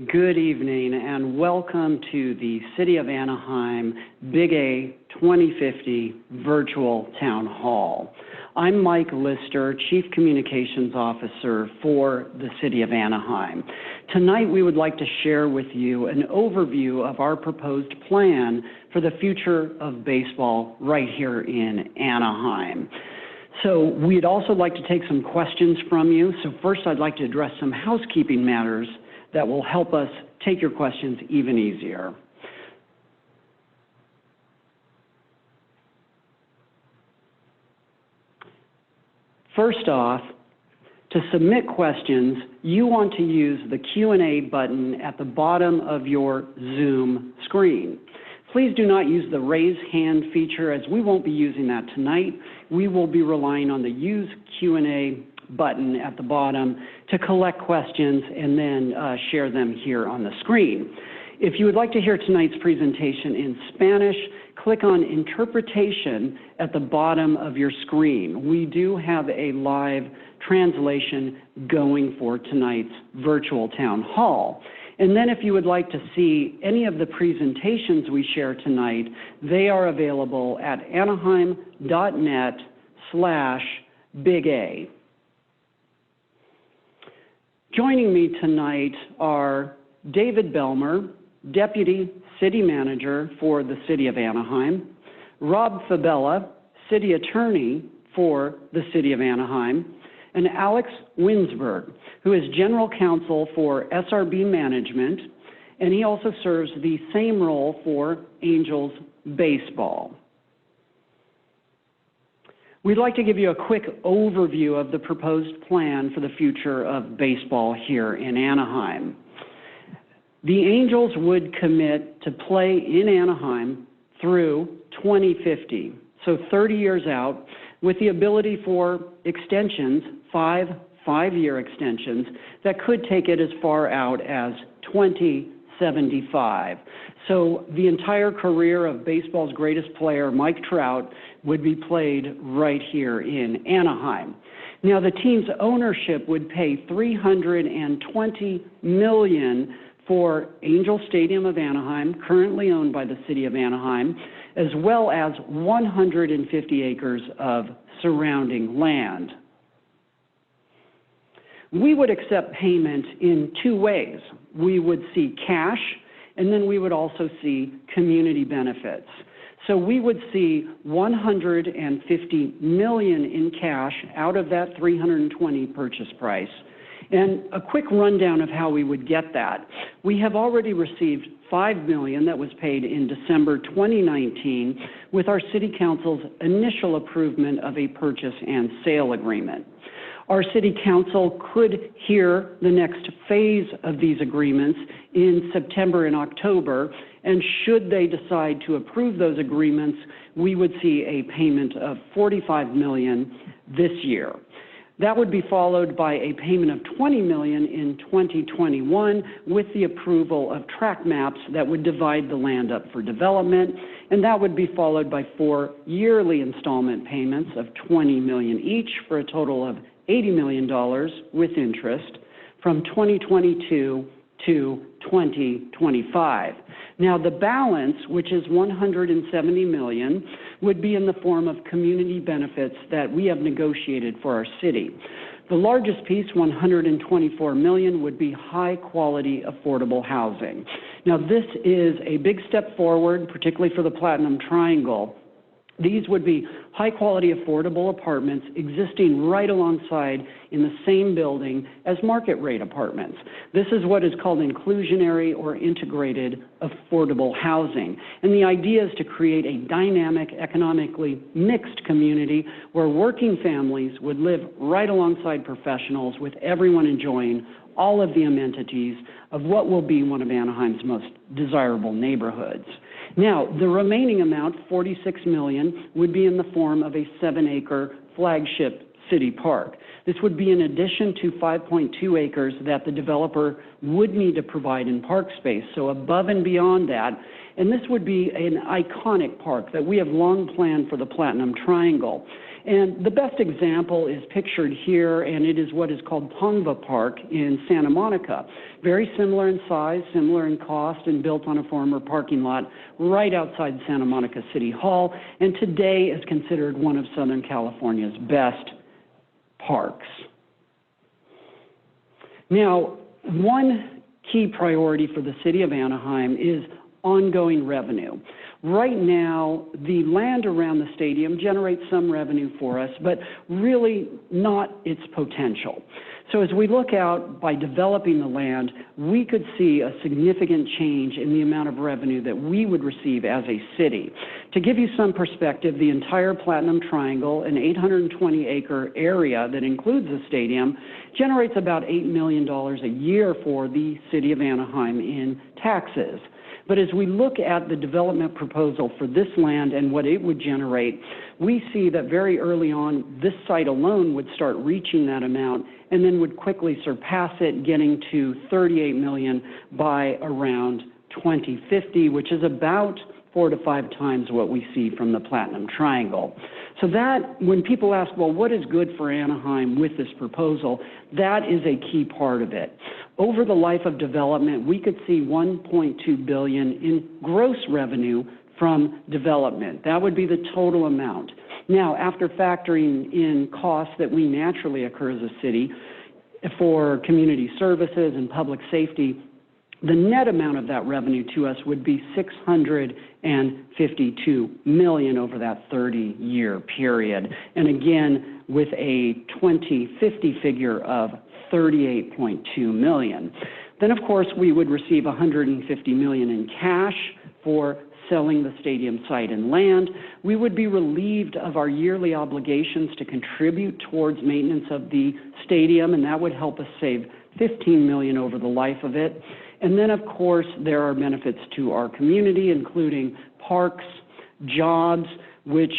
Good evening and welcome to the City of Anaheim Big A 2050 Virtual Town Hall. I'm Mike Lister, Chief Communications Officer for the City of Anaheim. Tonight we would like to share with you an overview of our proposed plan for the future of baseball right here in Anaheim. So we'd also like to take some questions from you. So first I'd like to address some housekeeping matters that will help us take your questions even easier. First off, to submit questions, you want to use the Q&A button at the bottom of your Zoom screen. Please do not use the raise hand feature, as we won't be using that tonight. We will be relying on the use Q&A button at the bottom to collect questions and then share them here on the screen. If you would like to hear tonight's presentation in Spanish, click on Interpretation at the bottom of your screen. We do have a live translation going for tonight's virtual town hall. And then if you would like to see any of the presentations we share tonight, they are available at anaheim.net/Big A. Joining me tonight are David Belmer, Deputy City Manager for the City of Anaheim, Rob Fabella, City Attorney for the City of Anaheim, and Alex Winsberg, who is General Counsel for SRB Management, and he also serves the same role for Angels Baseball. We'd like to give you a quick overview of the proposed plan for the future of baseball here in Anaheim. The Angels would commit to play in Anaheim through 2050, so 30 years out, with the ability for extensions, five-year extensions, that could take it as far out as 2075. So the entire career of baseball's greatest player, Mike Trout, would be played right here in Anaheim. Now, the team's ownership would pay $320 million for Angel Stadium of Anaheim, currently owned by the City of Anaheim, as well as 150 acres of surrounding land. We would accept payment in two ways. We would see cash, and then we would also see community benefits. So we would see $150 million in cash out of that $320 purchase price. And a quick rundown of how we would get that. We have already received $5 million that was paid in December 2019 with our City Council's initial approval of a purchase and sale agreement. Our City Council could hear the next phase of these agreements in September and October, and should they decide to approve those agreements, we would see a payment of $45 million this year. That would be followed by a payment of $20 million in 2021 with the approval of track maps that would divide the land up for development, and that would be followed by 4 yearly installment payments of $20 million each for a total of $80 million with interest from 2022 to 2025. Now, the balance, which is $170 million, would be in the form of community benefits that we have negotiated for our city. The largest piece, $124 million, would be high-quality, affordable housing. Now, this is a big step forward, particularly for the Platinum Triangle. These would be high-quality, affordable apartments existing right alongside in the same building as market-rate apartments. This is what is called inclusionary or integrated affordable housing. And the idea is to create a dynamic, economically mixed community where working families would live right alongside professionals, with everyone enjoying all of the amenities of what will be one of Anaheim's most desirable neighborhoods. Now, the remaining amount, $46 million, would be in the form of a 7-acre flagship city park. This would be in addition to 5.2 acres that the developer would need to provide in park space, so above and beyond that. And this would be an iconic park that we have long planned for the Platinum Triangle. And the best example is pictured here, and it is what is called Pongva Park in Santa Monica. Very similar in size, similar in cost, and built on a former parking lot right outside Santa Monica City Hall, and today is considered one of Southern California's best parks. Now, one key priority for the city of Anaheim is ongoing revenue. Right now, the land around the stadium generates some revenue for us, but really not its potential. So as we look out by developing the land, we could see a significant change in the amount of revenue that we would receive as a city. To give you some perspective, the entire Platinum Triangle, an 820-acre area that includes the stadium, generates about $8 million a year for the city of Anaheim in taxes. But as we look at the development proposal for this land and what it would generate, we see that very early on, this site alone would start reaching that amount and then would quickly surpass it, getting to $38 million by around 2050, which is about 4 to 5 times what we see from the Platinum Triangle. So that, when people ask, well, what is good for Anaheim with this proposal, that is a key part of it. Over the life of development, we could see $1.2 billion in gross revenue from development. That would be the total amount. Now, after factoring in costs that we naturally incur as a city for community services and public safety, the net amount of that revenue to us would be $652 million over that 30-year period. And again, with a 2050 figure of $38.2 million. Then, of course, we would receive $150 million in cash for selling the stadium site and land. We would be relieved of our yearly obligations to contribute towards maintenance of the stadium, and that would help us save $15 million over the life of it. And then, of course, there are benefits to our community, including parks, jobs, which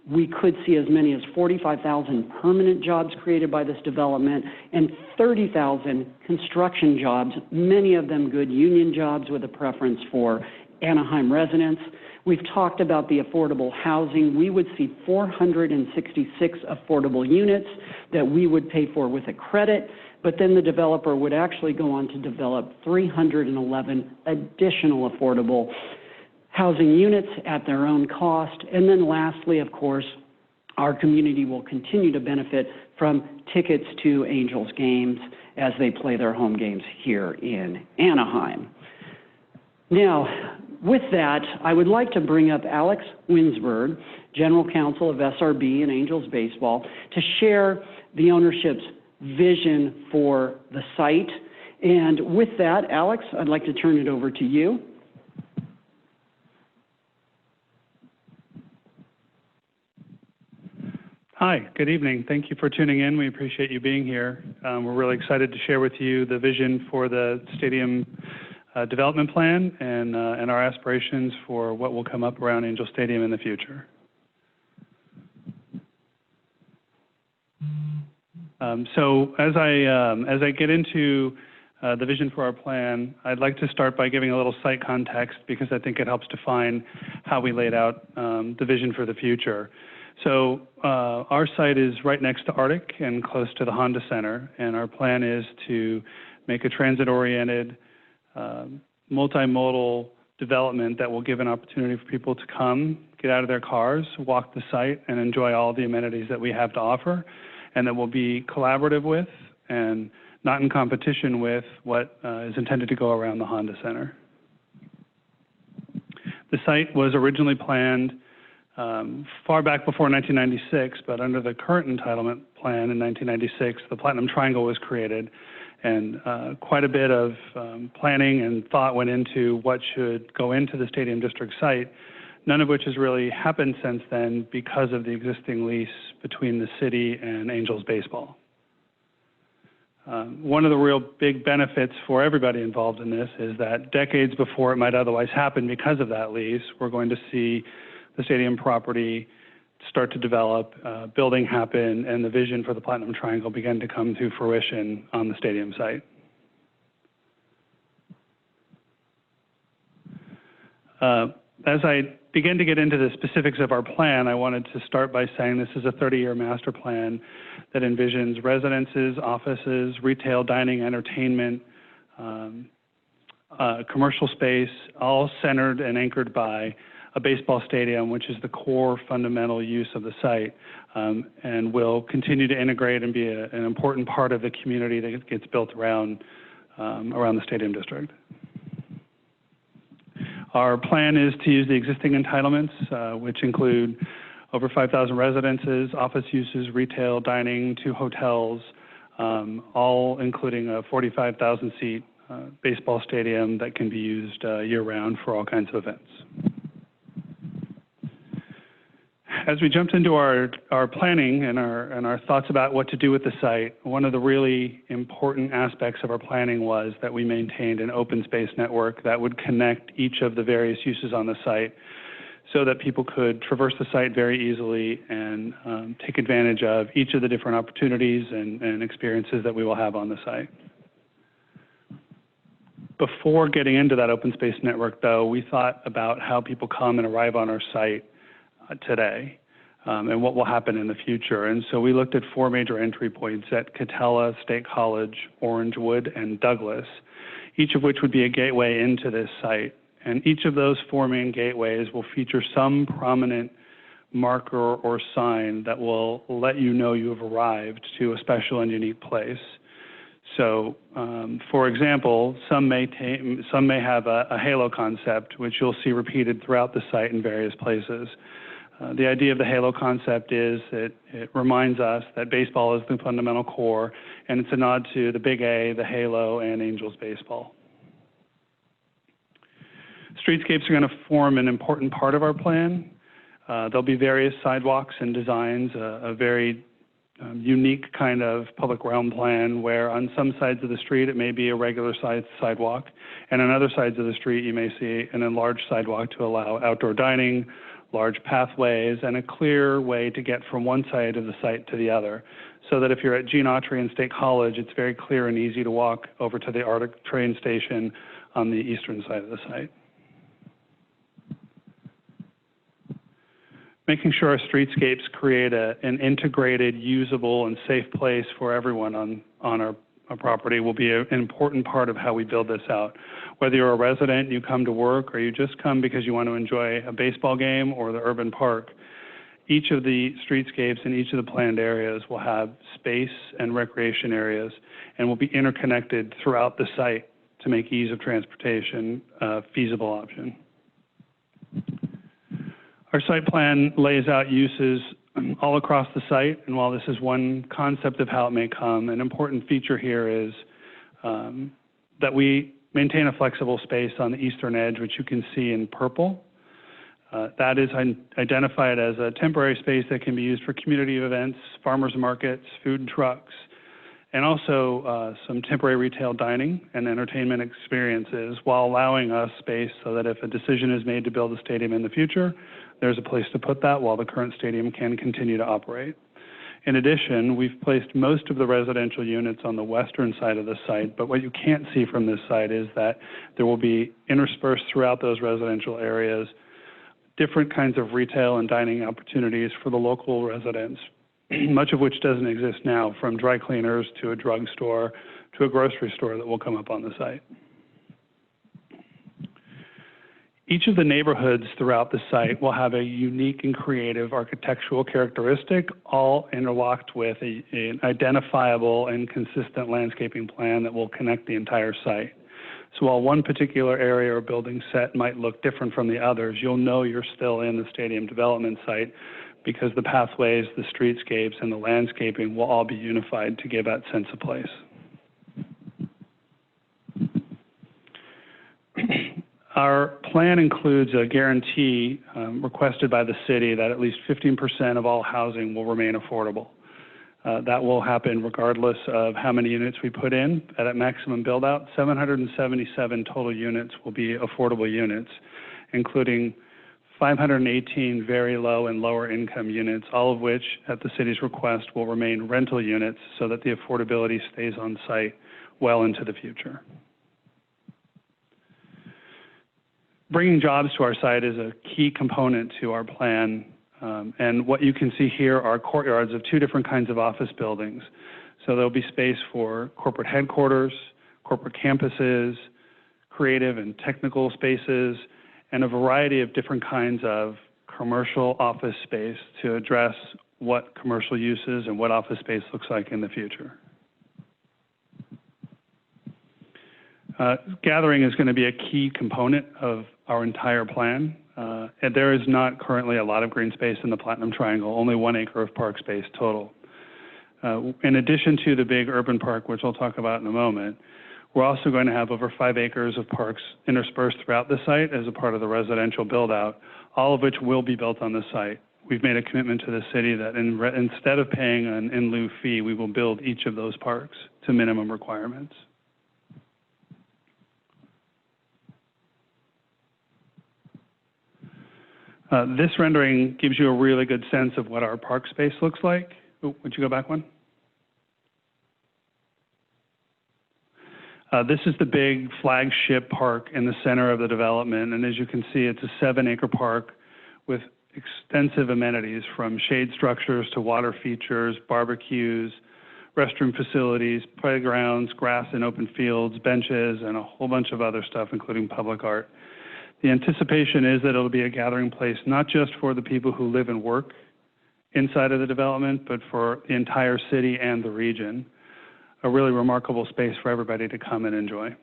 we could see as many as 45,000 permanent jobs created by this development and 30,000 construction jobs, many of them good union jobs with a preference for Anaheim residents. We've talked about the affordable housing. We would see 466 affordable units that we would pay for with a credit, but then the developer would actually go on to develop 311 additional affordable housing units at their own cost. And then lastly, of course, our community will continue to benefit from tickets to Angels games as they play their home games here in Anaheim. Now, with that, I would like to bring up Alex Winsberg, General Counsel of SRB and Angels Baseball, to share the ownership's vision for the site. And with that, Alex, I'd like to turn it over to you. Hi, good evening. Thank you for tuning in. We appreciate you being here. We're really excited to share with you the vision for the stadium development plan and our aspirations for what will come up around Angel Stadium in the future. So as I get into the vision for our plan, I'd like to start by giving a little site context because I think it helps define how we laid out the vision for the future. So our site is right next to Arctic and close to the Honda Center, and our plan is to make a transit-oriented, multimodal development that will give an opportunity for people to come, get out of their cars, walk the site, and enjoy all the amenities that we have to offer, and that will be collaborative with and not in competition with what is intended to go around the Honda Center. The site was originally planned far back before 1996, but under the current entitlement plan in 1996, the Platinum Triangle was created, and quite a bit of planning and thought went into what should go into the Stadium District site, none of which has really happened since then because of the existing lease between the city and Angels Baseball. One of the real big benefits for everybody involved in this is that decades before it might otherwise happen because of that lease, we're going to see the stadium property start to develop, building happen, and the vision for the Platinum Triangle begin to come to fruition on the stadium site. As I begin to get into the specifics of our plan, I wanted to start by saying this is a 30-year master plan that envisions residences, offices, retail, dining, entertainment, commercial space, all centered and anchored by a baseball stadium, which is the core fundamental use of the site, and will continue to integrate and be an important part of the community that gets built around the stadium district. Our plan is to use the existing entitlements, which include over 5,000 residences, office uses, retail, dining, 2 hotels, all including a 45,000-seat baseball stadium that can be used year-round for all kinds of events. As we jumped into our planning and our thoughts about what to do with the site, one of the really important aspects of our planning was that we maintained an open space network that would connect each of the various uses on the site so that people could traverse the site very easily and take advantage of each of the different opportunities and experiences that we will have on the site. Before getting into that open space network, though, we thought about how people come and arrive on our site today and what will happen in the future. And so we looked at 4 major entry points at Catella, State College, Orangewood, and Douglas, each of which would be a gateway into this site. And each of those 4 main gateways will feature some prominent marker or sign that will let you know you have arrived to a special and unique place. So, for example, some may have a halo concept, which you'll see repeated throughout the site in various places. The idea of the halo concept is it reminds us that baseball is the fundamental core, and it's a nod to the Big A, the halo, and Angels baseball. Streetscapes are going to form an important part of our plan. There'll be various sidewalks and designs, a very unique kind of public realm plan where on some sides of the street it may be a regular sized sidewalk, and on other sides of the street you may see an enlarged sidewalk to allow outdoor dining, large pathways, and a clear way to get from one side of the site to the other. So that if you're at Gene Autry and State College, it's very clear and easy to walk over to the Arctic train station on the eastern side of the site. Making sure our streetscapes create an integrated, usable, and safe place for everyone on our property will be an important part of how we build this out. Whether you're a resident, you come to work, or you just come because you want to enjoy a baseball game or the urban park, each of the streetscapes and each of the planned areas will have space and recreation areas and will be interconnected throughout the site to make ease of transportation a feasible option. Our site plan lays out uses all across the site, and while this is one concept of how it may come, an important feature here is that we maintain a flexible space on the eastern edge, which you can see in purple. That is identified as a temporary space that can be used for community events, farmers markets, food trucks, and also some temporary retail dining and entertainment experiences, while allowing us space so that if a decision is made to build a stadium in the future, there's a place to put that while the current stadium can continue to operate. In addition, we've placed most of the residential units on the western side of the site, but what you can't see from this site is that there will be interspersed throughout those residential areas different kinds of retail and dining opportunities for the local residents, much of which doesn't exist now, from dry cleaners to a drugstore to a grocery store that will come up on the site. Each of the neighborhoods throughout the site will have a unique and creative architectural characteristic, all interlocked with an identifiable and consistent landscaping plan that will connect the entire site. So while one particular area or building set might look different from the others, you'll know you're still in the stadium development site because the pathways, the streetscapes, and the landscaping will all be unified to give that sense of place. Our plan includes a guarantee requested by the city that at least 15% of all housing will remain affordable. That will happen regardless of how many units we put in. At maximum build-out, 777 total units will be affordable units, including 518 very low and lower income units, all of which, at the city's request, will remain rental units so that the affordability stays on site well into the future. Bringing jobs to our site is a key component to our plan, and what you can see here are courtyards of 2 different kinds of office buildings. So there'll be space for corporate headquarters, corporate campuses, creative and technical spaces, and a variety of different kinds of commercial office space to address what commercial uses and what office space looks like in the future. Gathering is going to be a key component of our entire plan. And there is not currently a lot of green space in the Platinum Triangle, only 1 acre of park space total. In addition to the big urban park, which I'll talk about in a moment, we're also going to have over 5 acres of parks interspersed throughout the site as a part of the residential build-out, all of which will be built on the site. We've made a commitment to the city that instead of paying an in lieu fee, we will build each of those parks to minimum requirements. This rendering gives you a really good sense of what our park space looks like. Oh, would you go back one? This is the big flagship park in the center of the development, and as you can see, it's a 7-acre park with extensive amenities from shade structures to water features, barbecues, restroom facilities, playgrounds, grass and open fields, benches, and a whole bunch of other stuff, including public art. The anticipation is that it'll be a gathering place not just for the people who live and work inside of the development, but for the entire city and the region. A really remarkable space for everybody to come and enjoy.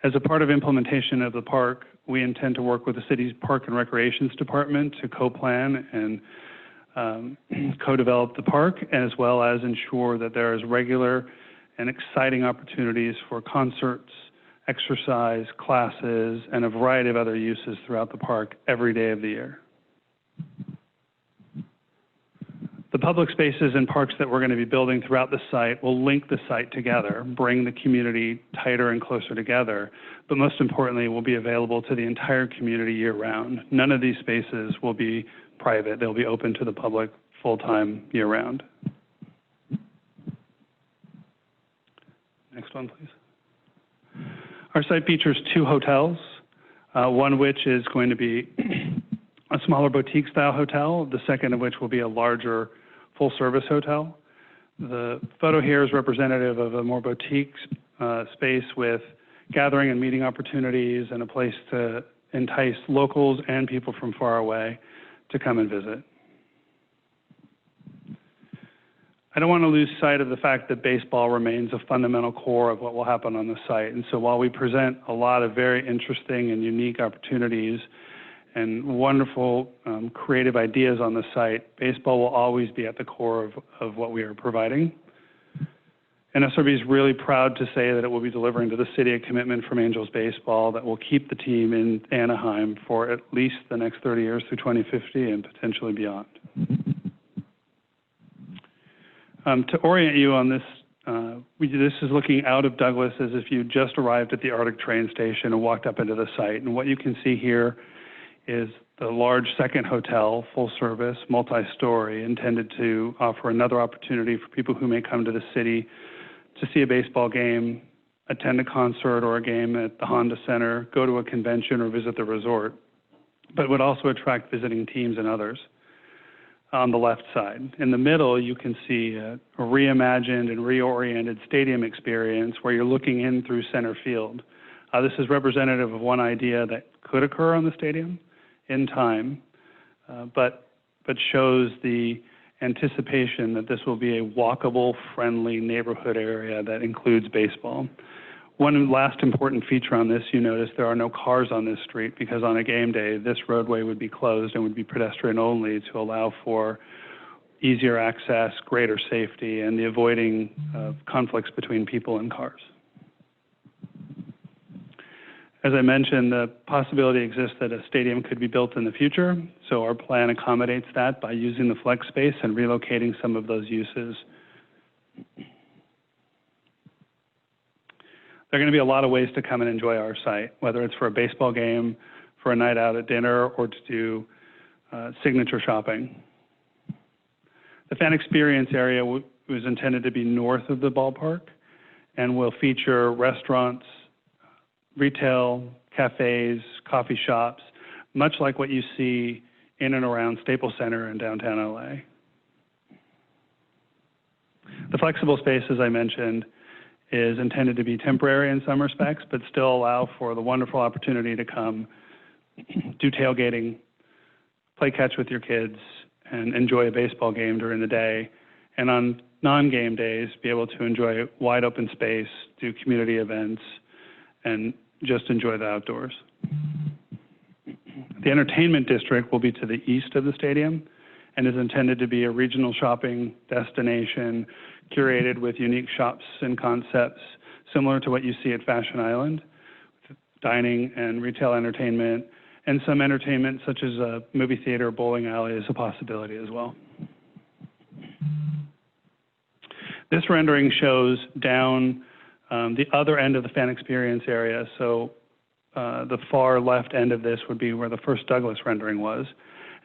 As a part of implementation of the park, we intend to work with the city's Park and Recreations Department to co-plan and co-develop the park, as well as ensure that there is regular and exciting opportunities for concerts, exercise, classes, and a variety of other uses throughout the park every day of the year. The public spaces and parks that we're going to be building throughout the site will link the site together, bring the community tighter and closer together, but most importantly, will be available to the entire community year-round. None of these spaces will be private. They'll be open to the public full-time year-round. Next one, please. Our site features 2 hotels, one which is going to be a smaller boutique-style hotel, the second of which will be a larger full-service hotel. The photo here is representative of a more boutique space with gathering and meeting opportunities and a place to entice locals and people from far away to come and visit. I don't want to lose sight of the fact that baseball remains a fundamental core of what will happen on the site. And so while we present a lot of very interesting and unique opportunities and wonderful creative ideas on the site, baseball will always be at the core of what we are providing. And SRB is really proud to say that it will be delivering to the city a commitment from Angels Baseball that will keep the team in Anaheim for at least the next 30 years through 2050 and potentially beyond. To orient you on this, this is looking out of Douglas as if you just arrived at the Arctic train station and walked up into the site. And what you can see here is the large second hotel, full service, multi-story, intended to offer another opportunity for people who may come to the city to see a baseball game, attend a concert or a game at the Honda Center, go to a convention or visit the resort, but would also attract visiting teams and others. On the left side. In the middle, you can see a reimagined and reoriented stadium experience where you're looking in through center field. This is representative of one idea that could occur on the stadium in time, but shows the anticipation that this will be a walkable, friendly neighborhood area that includes baseball. One last important feature on this, you notice there are no cars on this street because on a game day, this roadway would be closed and would be pedestrian only to allow for easier access, greater safety, and the avoiding of conflicts between people and cars. As I mentioned, the possibility exists that a stadium could be built in the future, so our plan accommodates that by using the flex space and relocating some of those uses. There are going to be a lot of ways to come and enjoy our site, whether it's for a baseball game, for a night out at dinner, or to do signature shopping. The fan experience area was intended to be north of the ballpark and will feature restaurants, retail, cafes, coffee shops, much like what you see in and around Staples Center in downtown LA. The flexible space, as I mentioned, is intended to be temporary in some respects, but still allow for the wonderful opportunity to come do tailgating, play catch with your kids, and enjoy a baseball game during the day. And on non-game days, be able to enjoy wide open space, do community events, and just enjoy the outdoors. The entertainment district will be to the east of the stadium and is intended to be a regional shopping destination curated with unique shops and concepts similar to what you see at Fashion Island, dining and retail entertainment, and some entertainment such as a movie theater, bowling alley is a possibility as well. This rendering shows down the other end of the fan experience area. So the far left end of this would be where the first Douglas rendering was.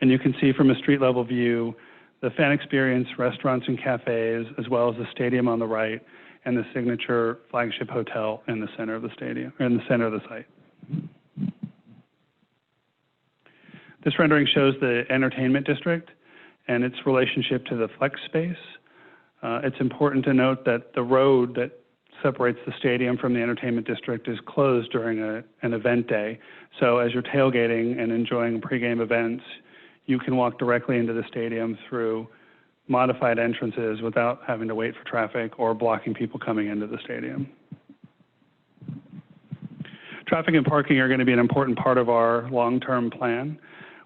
And you can see from a street level view, the fan experience restaurants and cafes, as well as the stadium on the right and the signature flagship hotel in the center of the stadium, or in the center of the site. This rendering shows the entertainment district and its relationship to the flex space. It's important to note that the road that separates the stadium from the entertainment district is closed during an event day. So as you're tailgating and enjoying pregame events, you can walk directly into the stadium through modified entrances without having to wait for traffic or blocking people coming into the stadium. Traffic and parking are going to be an important part of our long-term plan.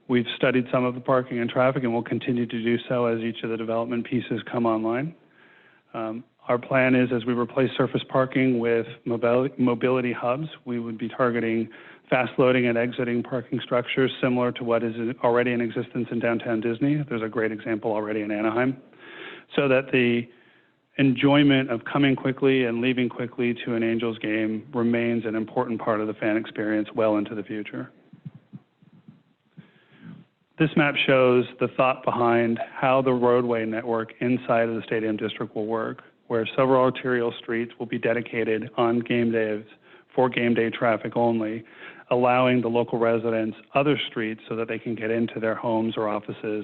We've studied some of the parking and traffic and will continue to do so as each of the development pieces come online. Our plan is, as we replace surface parking with mobility hubs, we would be targeting fast loading and exiting parking structures similar to what is already in existence in downtown Disney. There's a great example already in Anaheim. So that the enjoyment of coming quickly and leaving quickly to an Angels game remains an important part of the fan experience well into the future. This map shows the thought behind how the roadway network inside of the stadium district will work, where several arterial streets will be dedicated on game days for game day traffic only, allowing the local residents other streets so that they can get into their homes or offices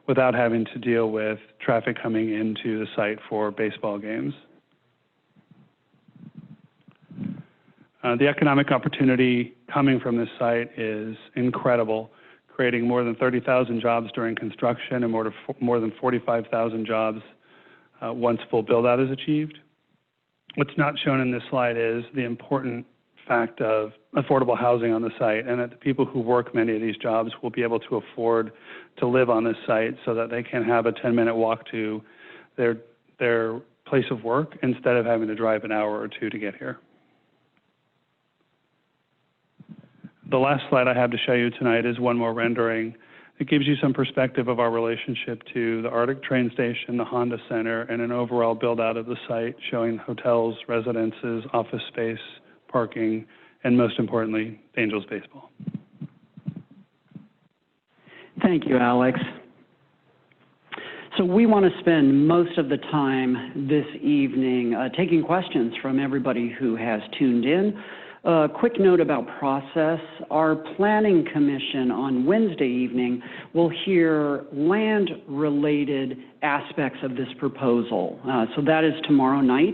without having to deal with traffic coming into the site for baseball games. The economic opportunity coming from this site is incredible, creating more than 30,000 jobs during construction and more than 45,000 jobs once full build-out is achieved. What's not shown in this slide is the important fact of affordable housing on the site, and that the people who work many of these jobs will be able to afford to live on this site so that they can have a 10-minute walk to their place of work instead of having to drive an hour or two to get here. The last slide I have to show you tonight is one more rendering. It gives you some perspective of our relationship to the Arctic train station, the Honda Center, and an overall build-out of the site showing hotels, residences, office space, parking, and most importantly, Angels baseball. Thank you, Alex. So we want to spend most of the time this evening taking questions from everybody who has tuned in. A quick note about process. Our Planning Commission on Wednesday evening will hear land-related aspects of this proposal. So that is tomorrow night,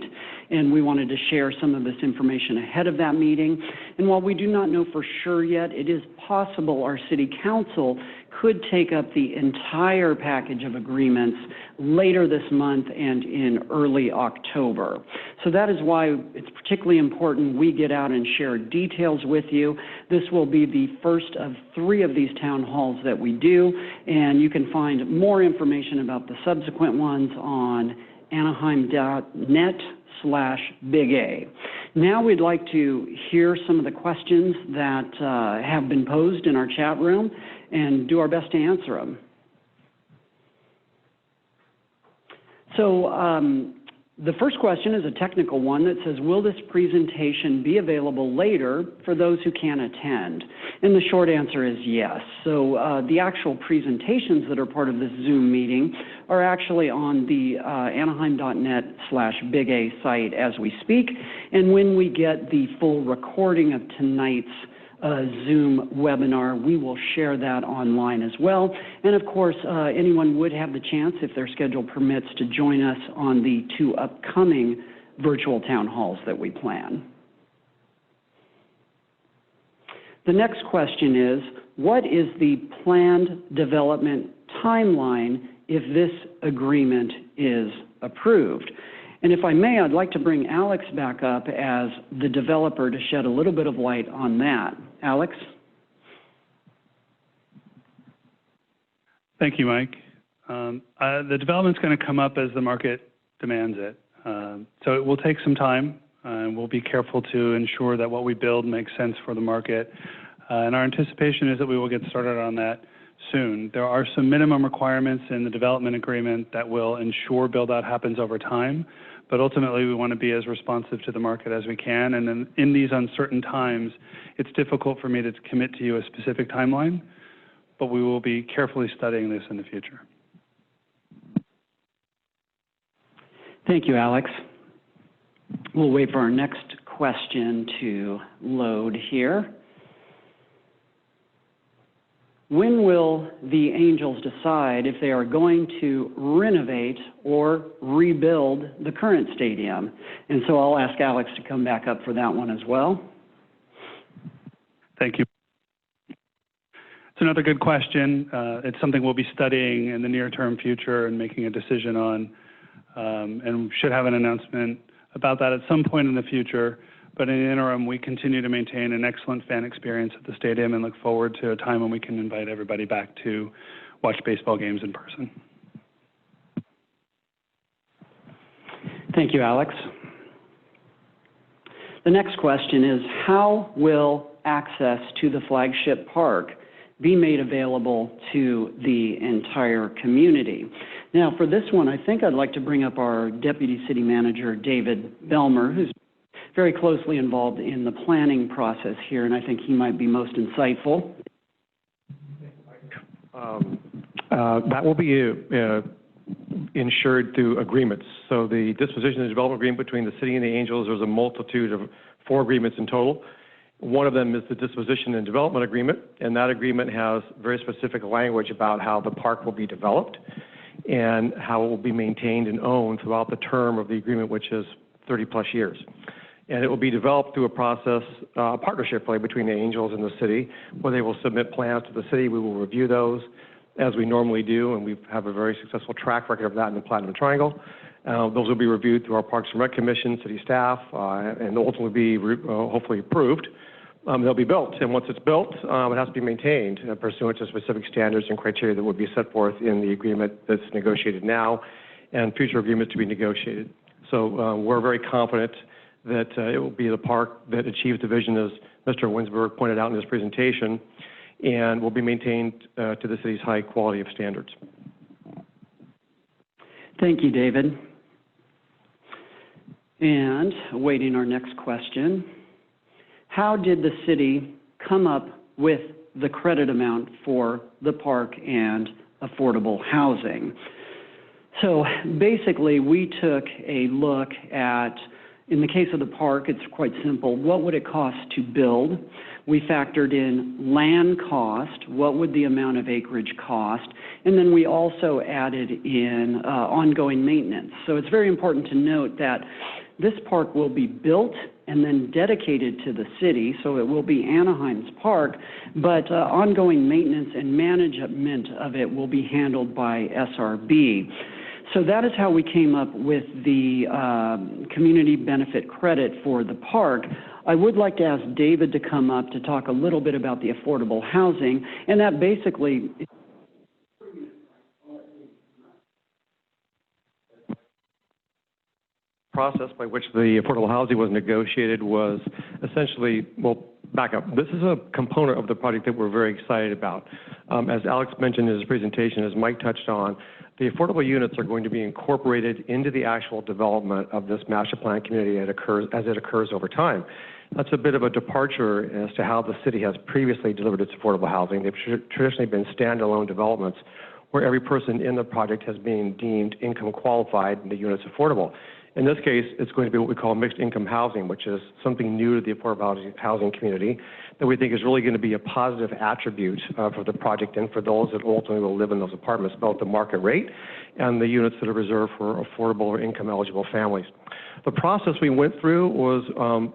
and we wanted to share some of this information ahead of that meeting. And while we do not know for sure yet, it is possible our City Council could take up the entire package of agreements later this month and in early October. So that is why it's particularly important we get out and share details with you. This will be the first of 3 of these town halls that we do, and you can find more information about the subsequent ones on anaheim.net/Big A. Now we'd like to hear some of the questions that have been posed in our chat room and do our best to answer them. So The first question is a technical one that says, will this presentation be available later for those who can't attend? And the short answer is yes. So the actual presentations that are part of this Zoom meeting are actually on the anaheim.net/Big A site as we speak. And when we get the full recording of tonight's Zoom webinar, we will share that online as well. And of course, anyone would have the chance, if their schedule permits, to join us on the 2 upcoming virtual town halls that we plan. The next question is, what is the planned development timeline if this agreement is approved? And if I may, I'd like to bring Alex back up as the developer to shed a little bit of light on that. Alex? Thank you, Mike. The development's going to come up as the market demands it. So it will take some time, and we'll be careful to ensure that what we build makes sense for the market. And our anticipation is that we will get started on that soon. There are some minimum requirements in the development agreement that will ensure build-out happens over time, but ultimately we want to be as responsive to the market as we can. And then in these uncertain times, it's difficult for me to commit to you a specific timeline, but we will be carefully studying this in the future. Thank you, Alex. We'll wait for our next question to load here. When will the Angels decide if they are going to renovate or rebuild the current stadium? And so I'll ask Alex to come back up for that one as well. Thank you. It's another good question. It's something we'll be studying in the near-term future and making a decision on, and should have an announcement about that at some point in the future. But in the interim, we continue to maintain an excellent fan experience at the stadium and look forward to a time when we can invite everybody back to watch baseball games in person. Thank you, Alex. The next question is, how will access to the flagship park be made available to the entire community? Now, for this one, I think I'd like to bring up our Deputy City Manager, David Belmer, who's very closely involved in the planning process here, and I think he might be most insightful. That will be insured through agreements. So the disposition and development agreement between the city and the Angels, there's a multitude of 4 agreements in total. One of them is the disposition and development agreement, and that agreement has very specific language about how the park will be developed and how it will be maintained and owned throughout the term of the agreement, which is 30-plus years. And it will be developed through a process, partnership really between the Angels and the city, where they will submit plans to the city. We will review those as we normally do, and we have a very successful track record of that in the Platinum Triangle. Those will be reviewed through our Parks and Rec Commission, city staff, and ultimately be hopefully approved. They'll be built, and once it's built, it has to be maintained pursuant to specific standards and criteria that would be set forth in the agreement that's negotiated now and future agreements to be negotiated. So we're very confident that it will be the park that achieves the vision, as Mr. Winsberg pointed out in his presentation, and will be maintained to the city's high quality of standards. Thank you, David. And awaiting our next question, how did the city come up with the credit amount for the park and affordable housing? So basically, we took a look at, in the case of the park, it's quite simple. What would it cost to build? We factored in land cost. What would the amount of acreage cost? And then we also added in ongoing maintenance. So it's very important to note that this park will be built and then dedicated to the city, so it will be Anaheim's park, but ongoing maintenance and management of it will be handled by SRB. So that is how we came up with the community benefit credit for the park. I would like to ask David to come up to talk a little bit about the affordable housing, and that basically process by which the affordable housing was negotiated was essentially, well, back up. This is a component of the project that we're very excited about. As Alex mentioned in his presentation, as Mike touched on, The affordable units are going to be incorporated into the actual development of this master plan community as it occurs over time. That's a bit of a departure as to how the city has previously delivered its affordable housing. They've traditionally been standalone developments where every person in the project has been deemed income qualified and the unit's affordable. In this case, it's going to be what we call mixed income housing, which is something new to the affordable housing community that we think is really going to be a positive attribute for the project and for those that ultimately will live in those apartments, both the market rate and the units that are reserved for affordable or income eligible families. The process we went through was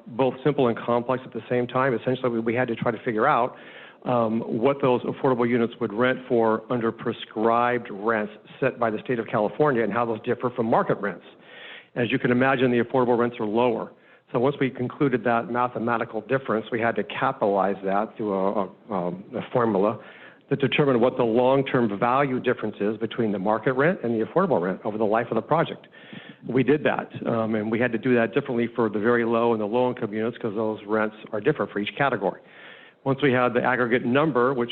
both simple and complex at the same time. Essentially, we had to try to figure out what those affordable units would rent for under prescribed rents set by the state of California and how those differ from market rents. As you can imagine, the affordable rents are lower. So once we concluded that mathematical difference, we had to capitalize that through a formula that determined what the long-term value difference is between the market rent and the affordable rent over the life of the project. We did that, and we had to do that differently for the very low and the low-income units because those rents are different for each category. Once we had the aggregate number, which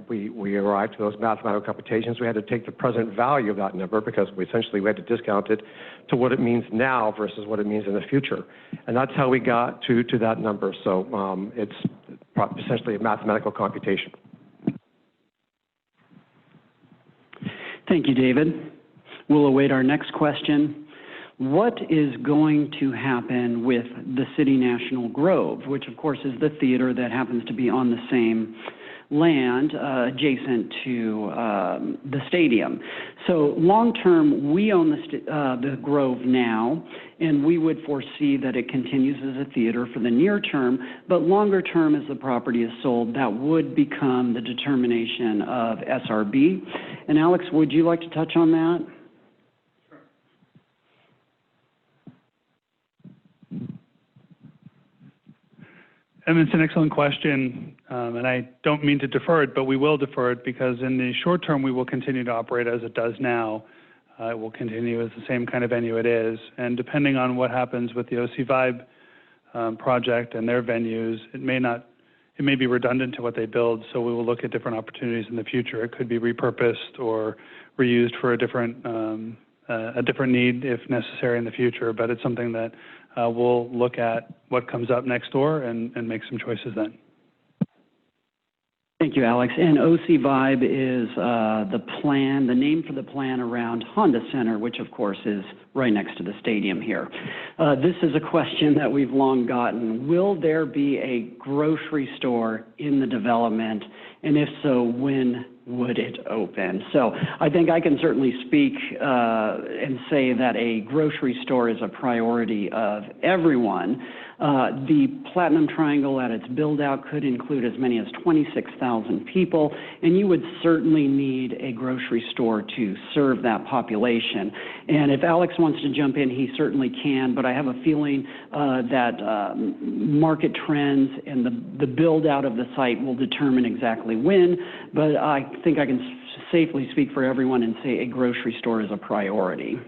we arrived to those mathematical computations, we had to take the present value of that number because we had to discount it to what it means now versus what it means in the future. And that's how we got to that number. So it's essentially a mathematical computation. Thank you, David. We'll await our next question. What is going to happen with the City National Grove, which of course is the theater that happens to be on the same land adjacent to the stadium? So long term, we own the Grove now, and we would foresee that it continues as a theater for the near term, but longer term as the property is sold, that would become the determination of SRB. And Alex, would you like to touch on that? And it's an excellent question, and I don't mean to defer it, but we will defer it because in the short term, we will continue to operate as it does now. It will continue as the same kind of venue it is. And depending on what happens with the OC Vibe project and their venues, it may be redundant to what they build, so we will look at different opportunities in the future. It could be repurposed or reused for a different need if necessary in the future, but it's something that we'll look at what comes up next door and make some choices then. Thank you, Alex. And OC Vibe is the name for the plan around Honda Center, which of course is right next to the stadium here. This is a question that we've long gotten. Will there be a grocery store in the development? And if so, when would it open? So I think I can certainly speak and say that a grocery store is a priority of everyone. The Platinum Triangle at its build-out could include as many as 26,000 people, and you would certainly need a grocery store to serve that population. And if Alex wants to jump in, he certainly can, but I have a feeling that market trends and the build-out of the site will determine exactly when, but I think I can safely speak for everyone and say a grocery store is a priority.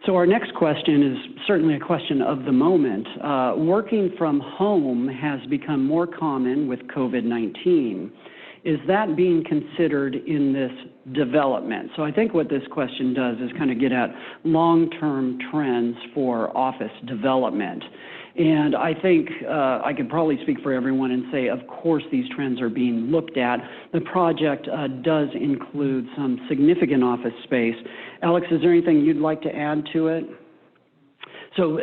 So our next question is certainly a question of the moment. Working from home has become more common with COVID-19. Is that being considered in this development? So I think what this question does is kind of get at long-term trends for office development. And I think I could probably speak for everyone and say, of course, these trends are being looked at. The project does include some significant office space. Alex, is there anything you'd like to add to it? So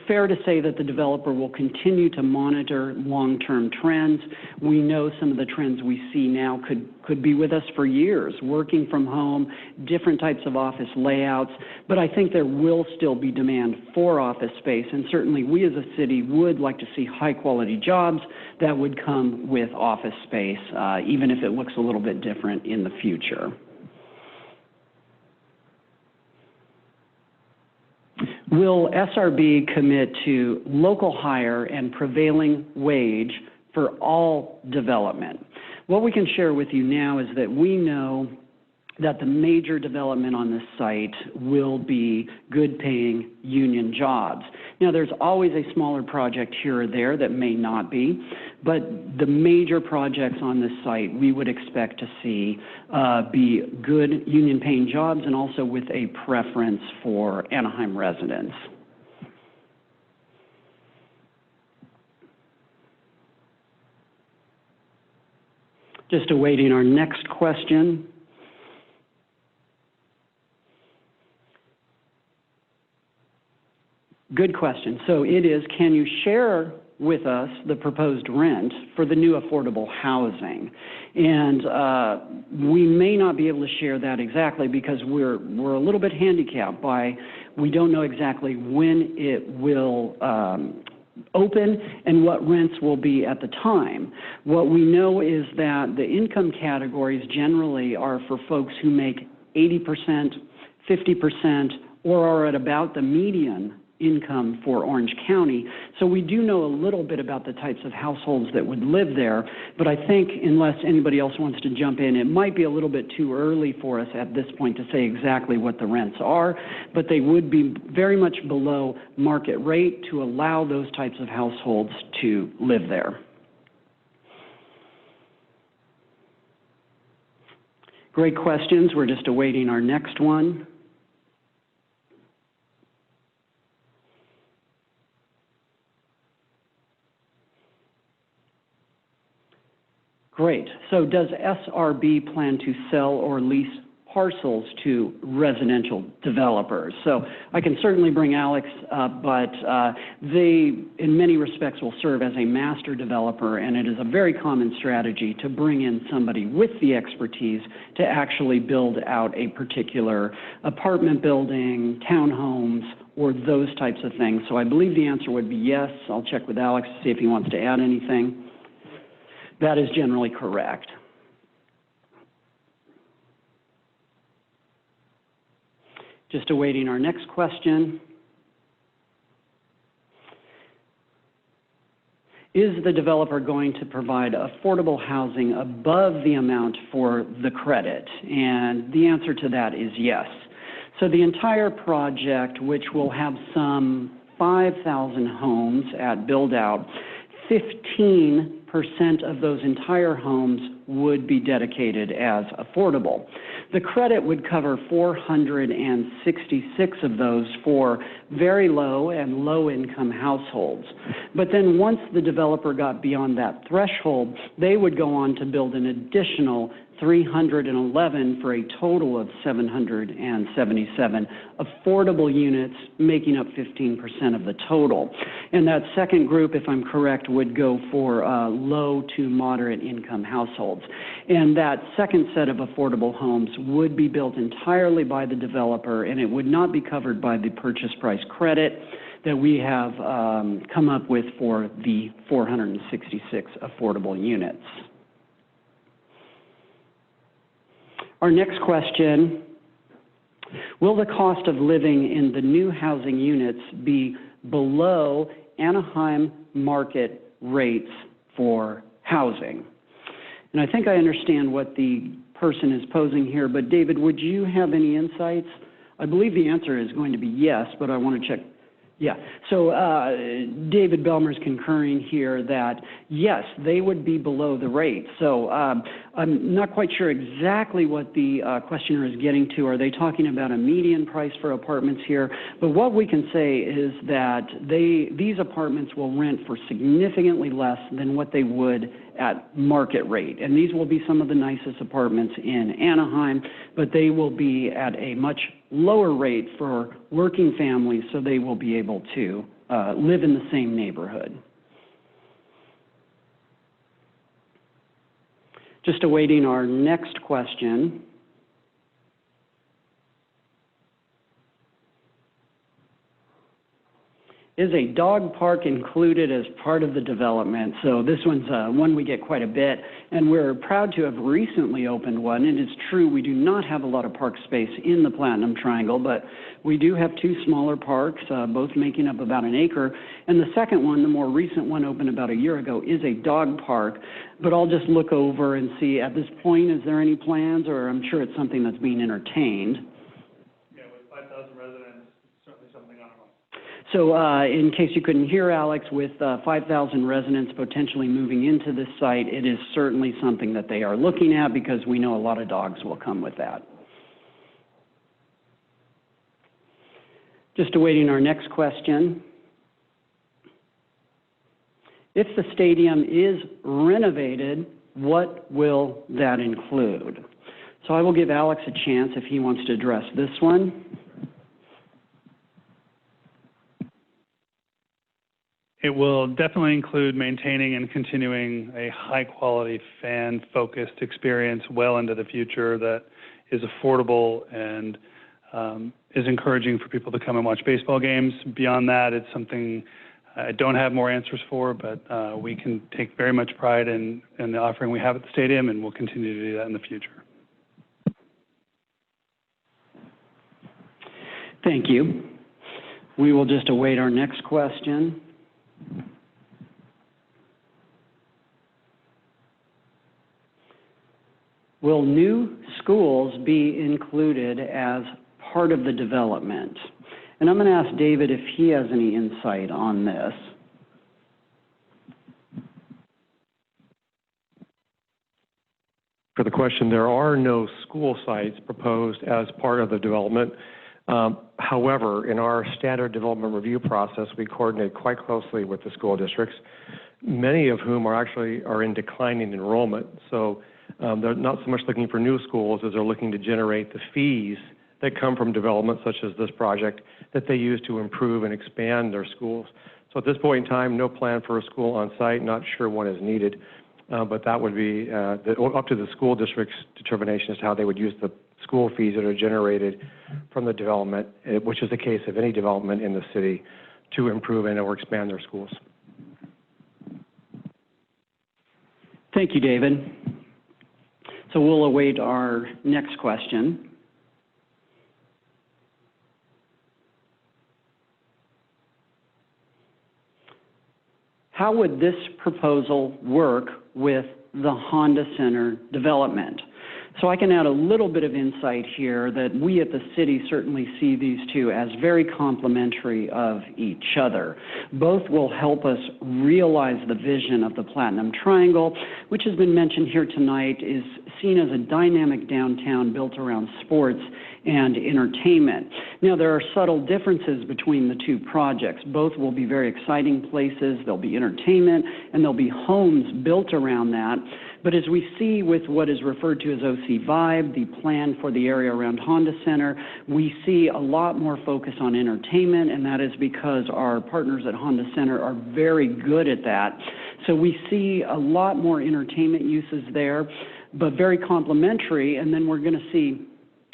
fair to say that the developer will continue to monitor long-term trends. We know some of the trends we see now could be with us for years, working from home, different types of office layouts, but I think there will still be demand for office space, and certainly we as a city would like to see high-quality jobs that would come with office space, even if it looks a little bit different in the future. Will SRB commit to local hire and prevailing wage for all development? What we can share with you now is that we know that the major development on this site will be good-paying union jobs. Now, there's always a smaller project here or there that may not be, but the major projects on this site we would expect to see be good union-paying jobs and also with a preference for Anaheim residents. Just awaiting our next question. Good question. So it is, can you share with us the proposed rent for the new affordable housing? And we may not be able to share that exactly because we're a little bit handicapped by, we don't know exactly when it will open and what rents will be at the time. What we know is that the income categories generally are for folks who make 80%, 50%, or are at about the median income for Orange County. So we do know a little bit about the types of households that would live there, but I think unless anybody else wants to jump in, it might be a little bit too early for us at this point to say exactly what the rents are, but they would be very much below market rate to allow those types of households to live there. Great questions. We're just awaiting our next one. Great. So does SRB plan to sell or lease parcels to residential developers? So I can certainly bring Alex up, but they, in many respects, will serve as a master developer, and it is a very common strategy to bring in somebody with the expertise to actually build out a particular apartment building, townhomes, or those types of things. So I believe the answer would be yes. I'll check with Alex to see if he wants to add anything. That is generally correct. Just awaiting our next question. Is the developer going to provide affordable housing above the amount for the credit? And the answer to that is yes. So the entire project, which will have some 5,000 homes at build-out, 15% of those entire homes would be dedicated as affordable. The credit would cover 466 of those for very low and low-income households. But then once the developer got beyond that threshold, they would go on to build an additional 311 for a total of 777 affordable units, making up 15% of the total. And that second group, if I'm correct, would go for low to moderate income households. And that second set of affordable homes would be built entirely by the developer, and it would not be covered by the purchase price credit that we have come up with for the 466 affordable units. Our next question, will the cost of living in the new housing units be below Anaheim market rates for housing? And I think I understand what the person is posing here, but David, would you have any insights? I believe the answer is going to be yes, but I want to check. Yeah, so David Belmer's concurring here that yes, they would be below the rate. So I'm not quite sure exactly what the questioner is getting to. Are they talking about a median price for apartments here? But what we can say is that these apartments will rent for significantly less than what they would at market rate. And these will be some of the nicest apartments in Anaheim, but they will be at a much lower rate for working families, so they will be able to live in the same neighborhood. Just awaiting our next question. Is a dog park included as part of the development? So this one's one we get quite a bit, and we're proud to have recently opened one. It is true we do not have a lot of park space in the Platinum Triangle, but we do have two smaller parks, both making up about an acre. And the second one, the more recent one, opened about a year ago, is a dog park. But I'll just look over and see, at this point, is there any plans, or I'm sure it's something that's being entertained. Yeah, with 5,000 residents, certainly something on our mind. So in case you couldn't hear, Alex, with 5,000 residents potentially moving into this site, it is certainly something that they are looking at because we know a lot of dogs will come with that. Just awaiting our next question. If the stadium is renovated, what will that include? So I will give Alex a chance if he wants to address this one. It will definitely include maintaining and continuing a high-quality, fan-focused experience well into the future that is affordable and is encouraging for people to come and watch baseball games. Beyond that, it's something I don't have more answers for, but we can take very much pride in the offering we have at the stadium, and we'll continue to do that in the future. Thank you. We will just await our next question. Will new schools be included as part of the development? And I'm going to ask David if he has any insight on this. For the question, there are no school sites proposed as part of the development. However, in our standard development review process, we coordinate quite closely with the school districts, many of whom are in declining enrollment. So they're not so much looking for new schools as they're looking to generate the fees that come from development, such as this project, that they use to improve and expand their schools. So at this point in time, no plan for a school on site, not sure one is needed, but that would be up to the school district's determination as to how they would use the school fees that are generated from the development, which is the case of any development in the city, to improve and or expand their schools. Thank you, David. So we'll await our next question. How would this proposal work with the Honda Center development? So I can add a little bit of insight here that we at the city certainly see these two as very complementary of each other. Both will help us realize the vision of the Platinum Triangle, which has been mentioned here tonight, is seen as a dynamic downtown built around sports and entertainment. Now, there are subtle differences between the two projects. Both will be very exciting places. There'll be entertainment, and there'll be homes built around that. But as we see with what is referred to as OC Vibe, the plan for the area around Honda Center, we see a lot more focus on entertainment, and that is because our partners at Honda Center are very good at that. So we see a lot more entertainment uses there, but very complementary, and then we're going to see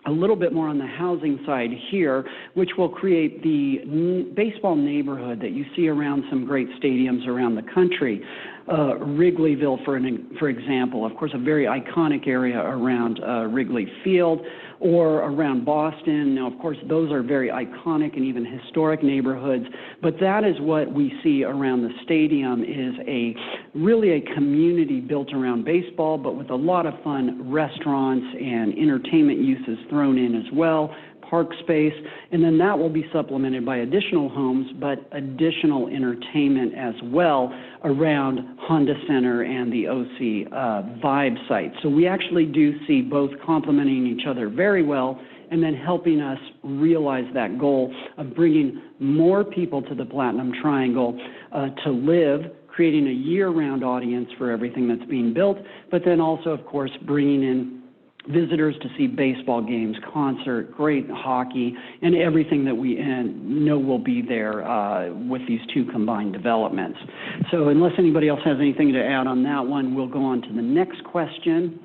a little bit more on the housing side here, which will create the baseball neighborhood that you see around some great stadiums around the country. Wrigleyville, for example, of course, a very iconic area around Wrigley Field, or around Boston. Now, of course, those are very iconic and even historic neighborhoods, but that is what we see around the stadium, is really a community built around baseball, but with a lot of fun restaurants and entertainment uses thrown in as well, park space, and then that will be supplemented by additional homes, but additional entertainment as well around Honda Center and the OC Vibe site. So we actually do see both complementing each other very well, and then helping us realize that goal of bringing more people to the Platinum Triangle to live, creating a year-round audience for everything that's being built, but then also, of course, bringing in visitors to see baseball games, concert, great hockey, and everything that we know will be there with these two combined developments. So unless anybody else has anything to add on that one, we'll go on to the next question.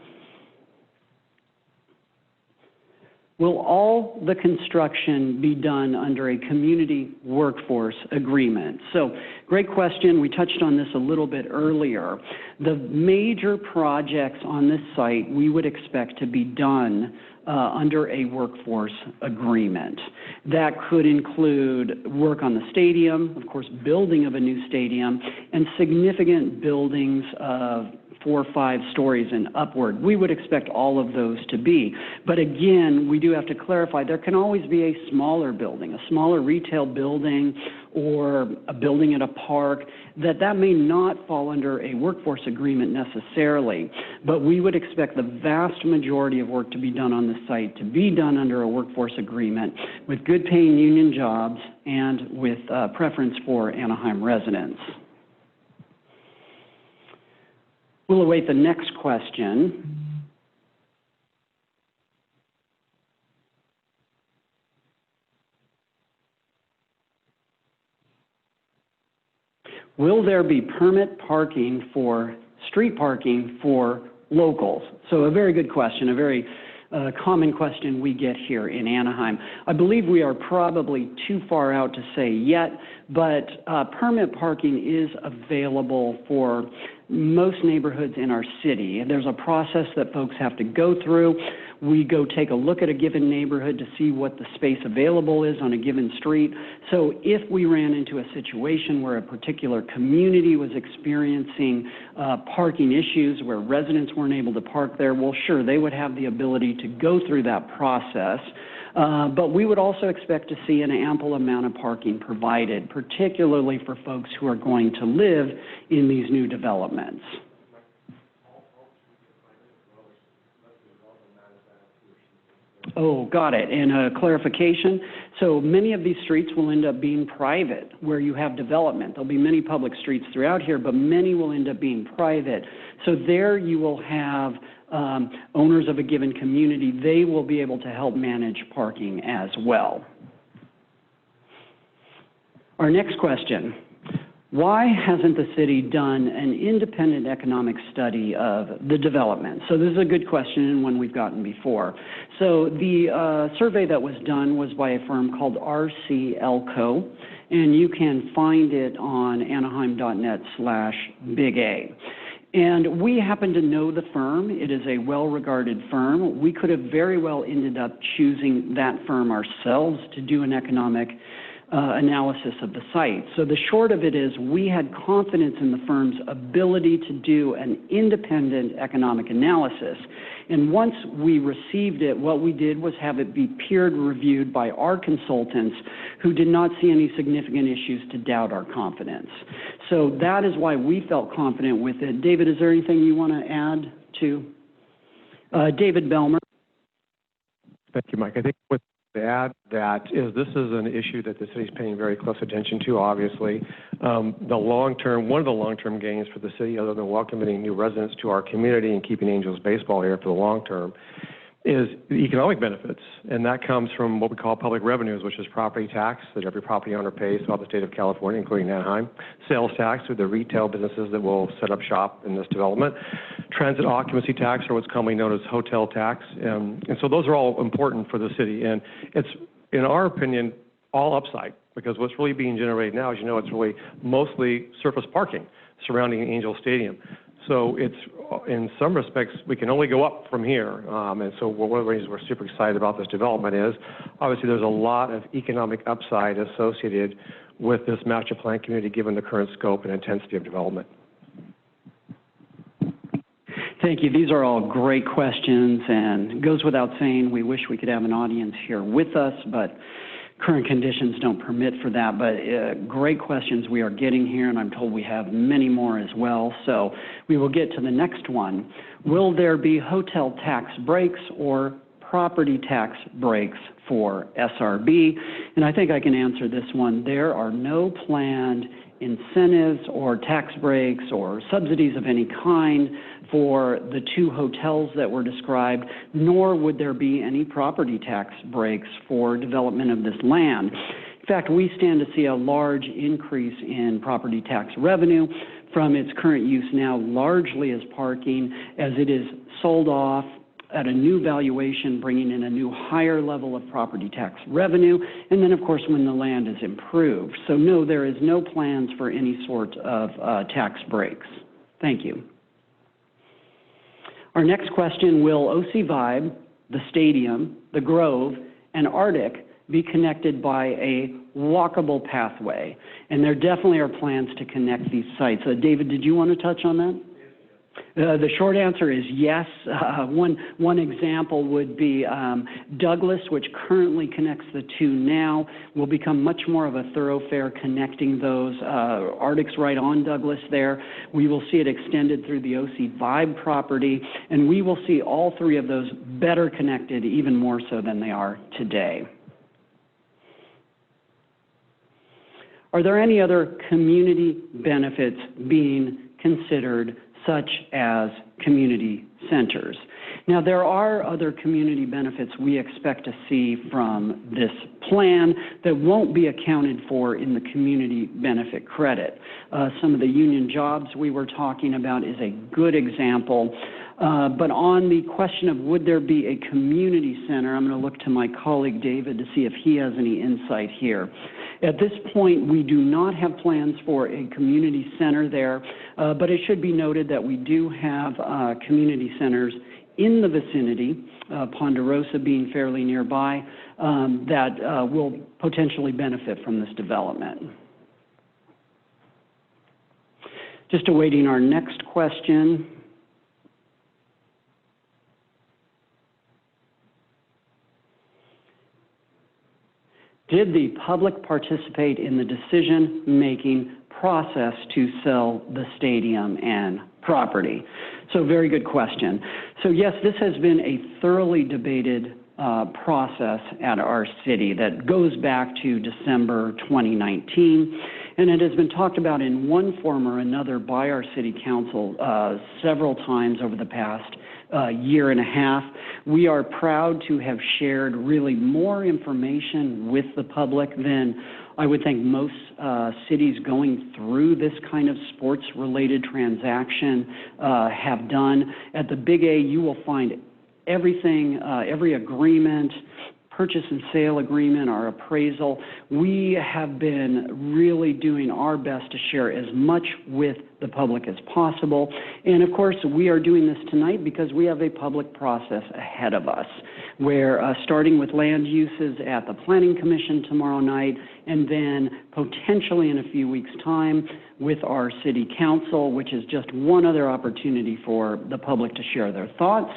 Will all the construction be done under a community workforce agreement? So, great question. We touched on this a little bit earlier. The major projects on this site we would expect to be done under a workforce agreement. That could include work on the stadium, of course, building of a new stadium, and significant buildings of 4 or 5 stories and upward. We would expect all of those to be. But again, we do have to clarify, there can always be a smaller building, a smaller retail building or a building at a park, that may not fall under a workforce agreement necessarily. But we would expect the vast majority of work to be done on the site to be done under a workforce agreement with good paying union jobs and with preference for Anaheim residents. We'll await the next question. Will there be permit parking for street parking for locals? So a very good question, a very common question we get here in Anaheim. I believe we are probably too far out to say yet, but permit parking is available for most neighborhoods in our city. There's a process that folks have to go through. We go take a look at a given neighborhood to see what the space available is on a given street. So if we ran into a situation where a particular community was experiencing parking issues, where residents weren't able to park there, well, sure, they would have the ability to go through that process. But we would also expect to see an ample amount of parking provided, particularly for folks who are going to live in these new developments. Oh, got it. And a clarification. So many of these streets will end up being private where you have development. There'll be many public streets throughout here, but many will end up being private. So there you will have owners of a given community. They will be able to help manage parking as well. Our next question. Why hasn't the city done an independent economic study of the development? So this is a good question and one we've gotten before. So the survey that was done was by a firm called RC Elko, and you can find it on anaheim.net/Big A. And we happen to know the firm. It is a well-regarded firm. We could have very well ended up choosing that firm ourselves to do an economic analysis of the site. So the short of it is we had confidence in the firm's ability to do an independent economic analysis. And once we received it, what we did was have it be peer reviewed by our consultants who did not see any significant issues to doubt our confidence. So that is why we felt confident with it. David, is there anything you want to add to? David Belmer. Thank you, Mike. I think what to add that is this is an issue that the city is paying very close attention to, obviously. One of the long-term gains for the city, other than welcoming new residents to our community and keeping Angels baseball here for the long term, is the economic benefits, and that comes from what we call public revenues, which is property tax that every property owner pays throughout the state of California, including Anaheim, sales tax through the retail businesses that will set up shop in this development, transit occupancy tax, or what's commonly known as hotel tax, and so those are all important for the city, and it's, in our opinion, all upside, because what's really being generated now, as you know, it's really mostly surface parking surrounding Angel Stadium. So it's, in some respects, we can only go up from here. And so one of the reasons we're super excited about this development is, obviously, there's a lot of economic upside associated with this master plan community, given the current scope and intensity of development. Thank you. These are all great questions, and it goes without saying we wish we could have an audience here with us, but current conditions don't permit for that. But great questions we are getting here, and I'm told we have many more as well. So we will get to the next one. Will there be hotel tax breaks or property tax breaks for SRB? And I think I can answer this one. There are no planned incentives or tax breaks or subsidies of any kind for the 2 hotels that were described, nor would there be any property tax breaks for development of this land. In fact, we stand to see a large increase in property tax revenue from its current use now largely as parking, as it is sold off at a new valuation, bringing in a new higher level of property tax revenue, and then, of course, when the land is improved. So, no, there is no plans for any sort of tax breaks. Thank you. Our next question, will OC Vibe, the stadium, the Grove, and Arctic be connected by a walkable pathway? And there definitely are plans to connect these sites. David, did you want to touch on that? The short answer is yes. One example would be Douglas, which currently connects the two now, will become much more of a thoroughfare connecting those. Arctic's right on Douglas there. We will see it extended through the OC Vibe property, and we will see all three of those better connected, even more so than they are today. Are there any other community benefits being considered, such as community centers? Now, there are other community benefits we expect to see from this plan that won't be accounted for in the community benefit credit. Some of the union jobs we were talking about is a good example. But on the question of would there be a community center, I'm going to look to my colleague David to see if he has any insight here. At this point, we do not have plans for a community center there, but it should be noted that we do have community centers in the vicinity, Ponderosa being fairly nearby, that will potentially benefit from this development. Just awaiting our next question. Did the public participate in the decision-making process to sell the stadium and property? So, very good question. So, yes, this has been a thoroughly debated process at our city that goes back to December 2019, and it has been talked about in one form or another by our city council several times over the past year and a half. We are proud to have shared really more information with the public than I would think most cities going through this kind of sports-related transaction have done. At the Big A, you will find everything, every agreement, purchase and sale agreement, our appraisal. We have been really doing our best to share as much with the public as possible. And of course, we are doing this tonight because we have a public process ahead of us, where starting with land uses at the Planning Commission tomorrow night, and then potentially in a few weeks' time with our City Council, which is just one other opportunity for the public to share their thoughts,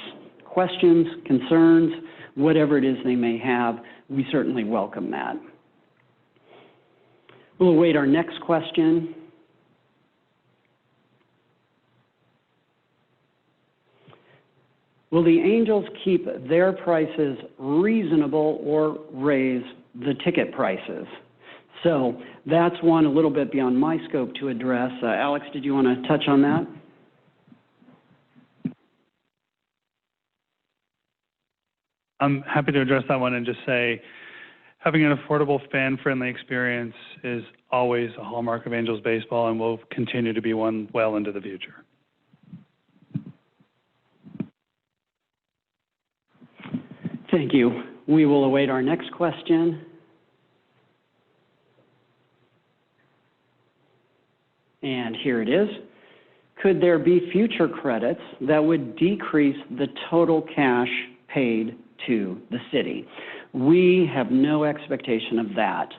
questions, concerns, whatever it is they may have. We certainly welcome that. We'll await our next question. Will the Angels keep their prices reasonable or raise the ticket prices? So that's one a little bit beyond my scope to address. Alex, did you want to touch on that? I'm happy to address that one and just say having an affordable, fan-friendly experience is always a hallmark of Angels baseball and will continue to be one well into the future. Thank you. We will await our next question. And here it is. Could there be future credits that would decrease the total cash paid to the city? We have no expectation of that.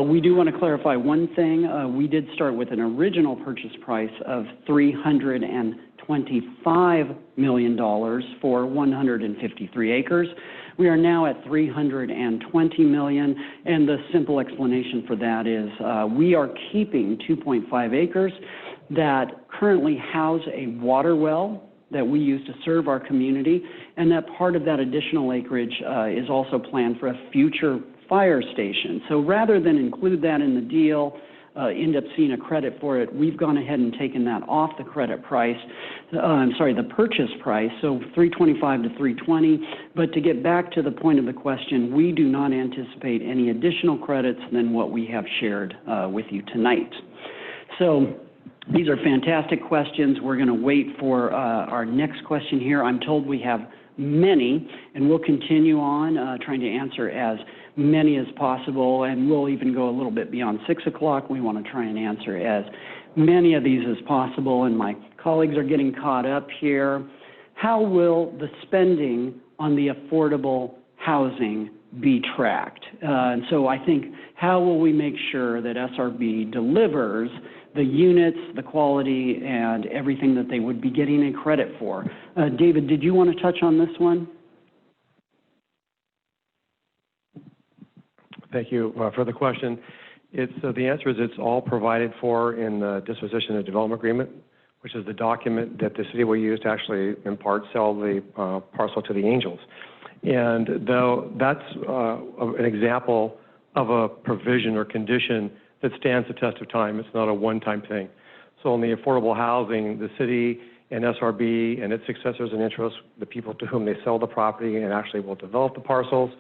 We do want to clarify one thing. We did start with an original purchase price of $325 million for 153 acres. We are now at $320 million, and the simple explanation for that is we are keeping 2.5 acres that currently house a water well that we use to serve our community, and that part of that additional acreage is also planned for a future fire station. So rather than include that in the deal, end up seeing a credit for it, we've gone ahead and taken that off the credit price, the purchase price, so $325 to $320. But to get back to the point of the question, we do not anticipate any additional credits than what we have shared with you tonight. So these are fantastic questions. We're going to wait for our next question here. I'm told we have many, and we'll continue on trying to answer as many as possible, and we'll even go a little bit beyond 6 o'clock. We want to try and answer as many of these as possible, and my colleagues are getting caught up here. How will the spending on the affordable housing be tracked? And so I think, how will we make sure that SRB delivers the units, the quality, and everything that they would be getting a credit for? David, did you want to touch on this one? Thank you for the question. The answer is it's all provided for in the disposition and development agreement, which is the document that the city will use to actually, in part, sell the parcel to the Angels. And though that's an example of a provision or condition that stands the test of time, it's not a one-time thing. So in the affordable housing, the city and SRB and its successors and interests, the people to whom they sell the property and actually will develop the parcels,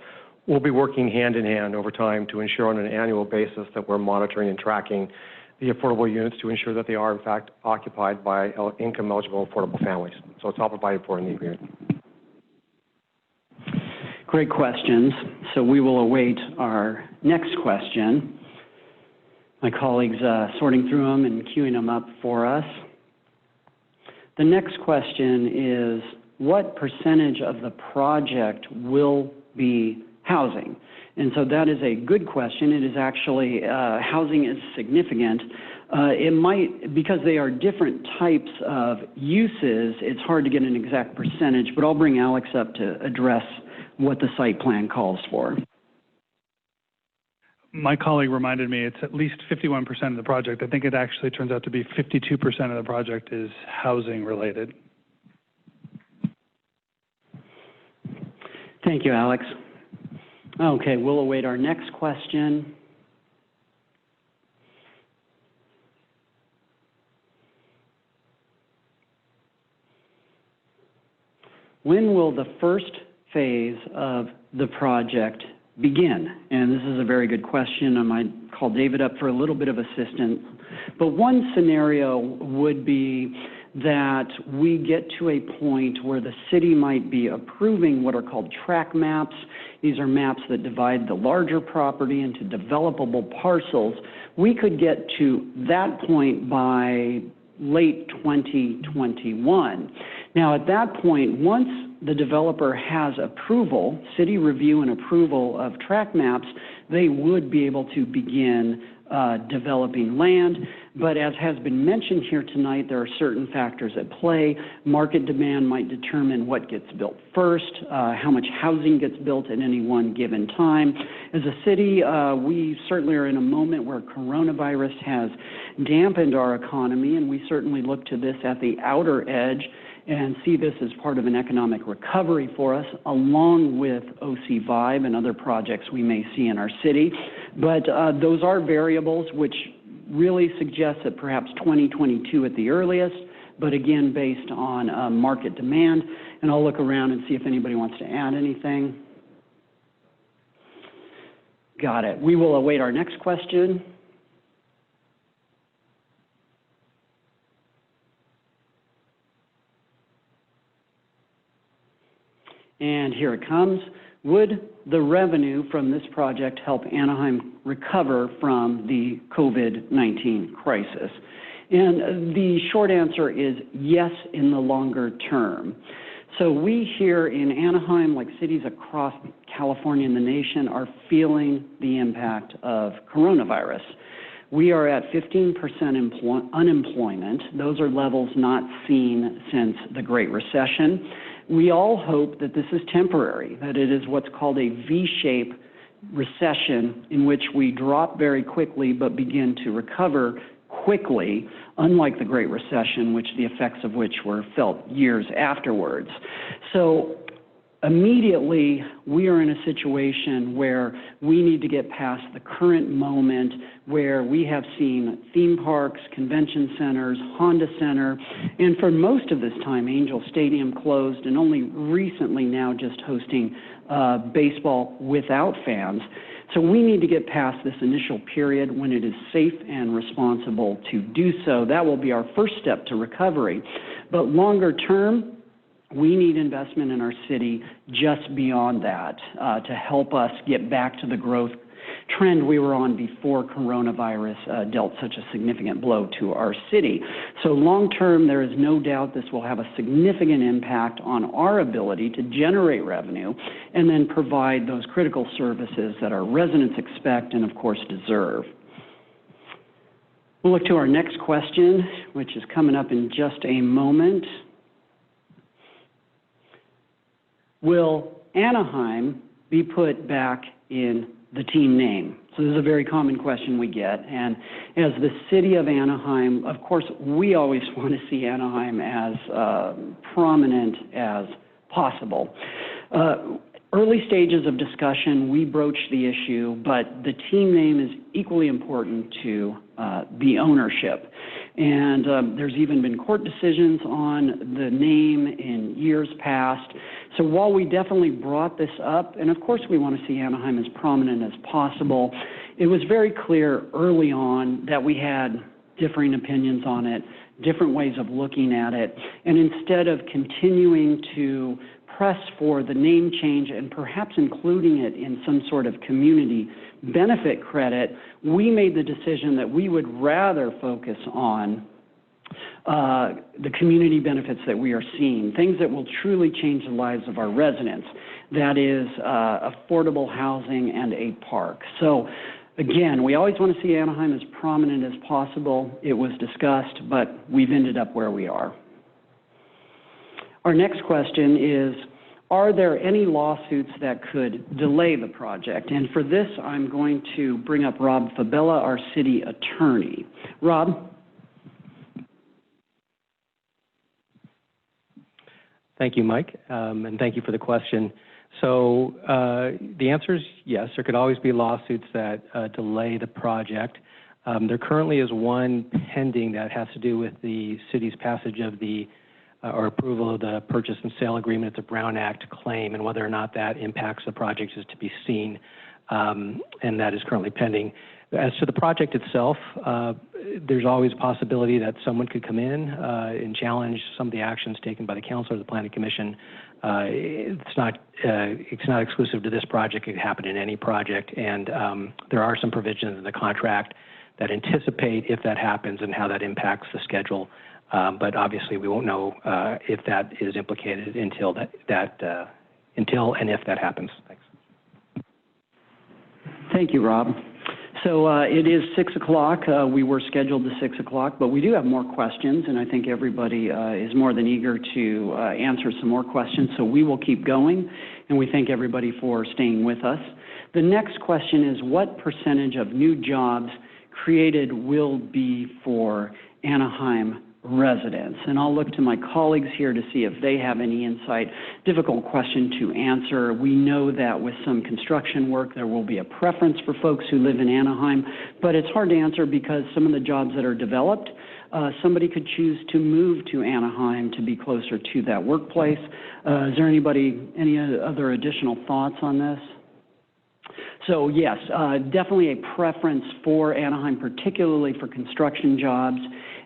will be working hand in hand over time to ensure on an annual basis that we're monitoring and tracking the affordable units to ensure that they are, in fact, occupied by income-eligible affordable families. So it's all provided for in the agreement. Great questions. So we will await our next question. My colleagues sorting through them and queuing them up for us. The next question is, what percentage of the project will be housing? And so that is a good question. It is actually, housing is significant. It might, because they are different types of uses, it's hard to get an exact percentage, but I'll bring Alex up to address what the site plan calls for. My colleague reminded me it's at least 51% of the project. I think it actually turns out to be 52% of the project is housing related. Thank you, Alex. Okay, we'll await our next question. When will the first phase of the project begin? And this is a very good question. I might call David up for a little bit of assistance. But one scenario would be that we get to a point where the city might be approving what are called tract maps. These are maps that divide the larger property into developable parcels. We could get to that point by late 2021. Now, at that point, once the developer has approval, city review and approval of tract maps, they would be able to begin developing land. But as has been mentioned here tonight, there are certain factors at play. Market demand might determine what gets built first, how much housing gets built at any one given time. As a city, we certainly are in a moment where coronavirus has dampened our economy, and we certainly look to this at the outer edge and see this as part of an economic recovery for us, along with OC Vibe and other projects we may see in our city. But those are variables which really suggest that perhaps 2022 at the earliest, but again, based on market demand. And I'll look around and see if anybody wants to add anything. Got it. We will await our next question. And here it comes. Would the revenue from this project help Anaheim recover from the COVID-19 crisis? And the short answer is yes in the longer term. So we here in Anaheim, like cities across California and the nation, are feeling the impact of coronavirus. We are at 15% unemployment. Those are levels not seen since the Great Recession. We all hope that this is temporary, that it is what's called a V-shaped recession in which we drop very quickly but begin to recover quickly, unlike the Great Recession, the effects of which were felt years afterwards. So immediately, we are in a situation where we need to get past the current moment where we have seen theme parks, convention centers, Honda Center, and for most of this time, Angel Stadium closed, and only recently now just hosting baseball without fans. So we need to get past this initial period when it is safe and responsible to do so. That will be our first step to recovery. But longer term, We need investment in our city just beyond that to help us get back to the growth trend we were on before coronavirus dealt such a significant blow to our city. So long term, there is no doubt this will have a significant impact on our ability to generate revenue and then provide those critical services that our residents expect and, of course, deserve. We'll look to our next question, which is coming up in just a moment. Will Anaheim be put back in the team name? So this is a very common question we get. And as the city of Anaheim, of course, we always want to see Anaheim as prominent as possible. Early stages of discussion, we broached the issue, but the team name is equally important to the ownership. And there's even been court decisions on the name in years past. So while we definitely brought this up, and of course we want to see Anaheim as prominent as possible, it was very clear early on that we had differing opinions on it, different ways of looking at it, and instead of continuing to press for the name change and perhaps including it in some sort of community benefit credit, we made the decision that we would rather focus on the community benefits that we are seeing, things that will truly change the lives of our residents. That is affordable housing and a park. So again, we always want to see Anaheim as prominent as possible. It was discussed, but we've ended up where we are. Our next question is, are there any lawsuits that could delay the project? And for this, I'm going to bring up Rob Fabella, our city attorney. Rob? Thank you, Mike, and thank you for the question. So the answer is yes, there could always be lawsuits that delay the project. There currently is one pending that has to do with the city's passage of the or approval of the purchase and sale agreement. It's a Brown Act claim, and whether or not that impacts the project is to be seen, and that is currently pending. As to the project itself, there's always a possibility that someone could come in and challenge some of the actions taken by the council or the planning commission. It's not exclusive to this project. It could happen in any project, and there are some provisions in the contract that anticipate if that happens and how that impacts the schedule. But obviously, we won't know if that is implicated until until and if that happens. Thanks. Thank you, Rob. So it is 6 o'clock. We were scheduled to 6 o'clock, but we do have more questions, and I think everybody is more than eager to answer some more questions. So we will keep going, and we thank everybody for staying with us. The next question is, what percentage of new jobs created will be for Anaheim residents? And I'll look to my colleagues here to see if they have any insight. Difficult question to answer. We know that with some construction work, there will be a preference for folks who live in Anaheim, but it's hard to answer because some of the jobs that are developed, somebody could choose to move to Anaheim to be closer to that workplace. Is there any other additional thoughts on this? So yes, definitely a preference for Anaheim, particularly for construction jobs.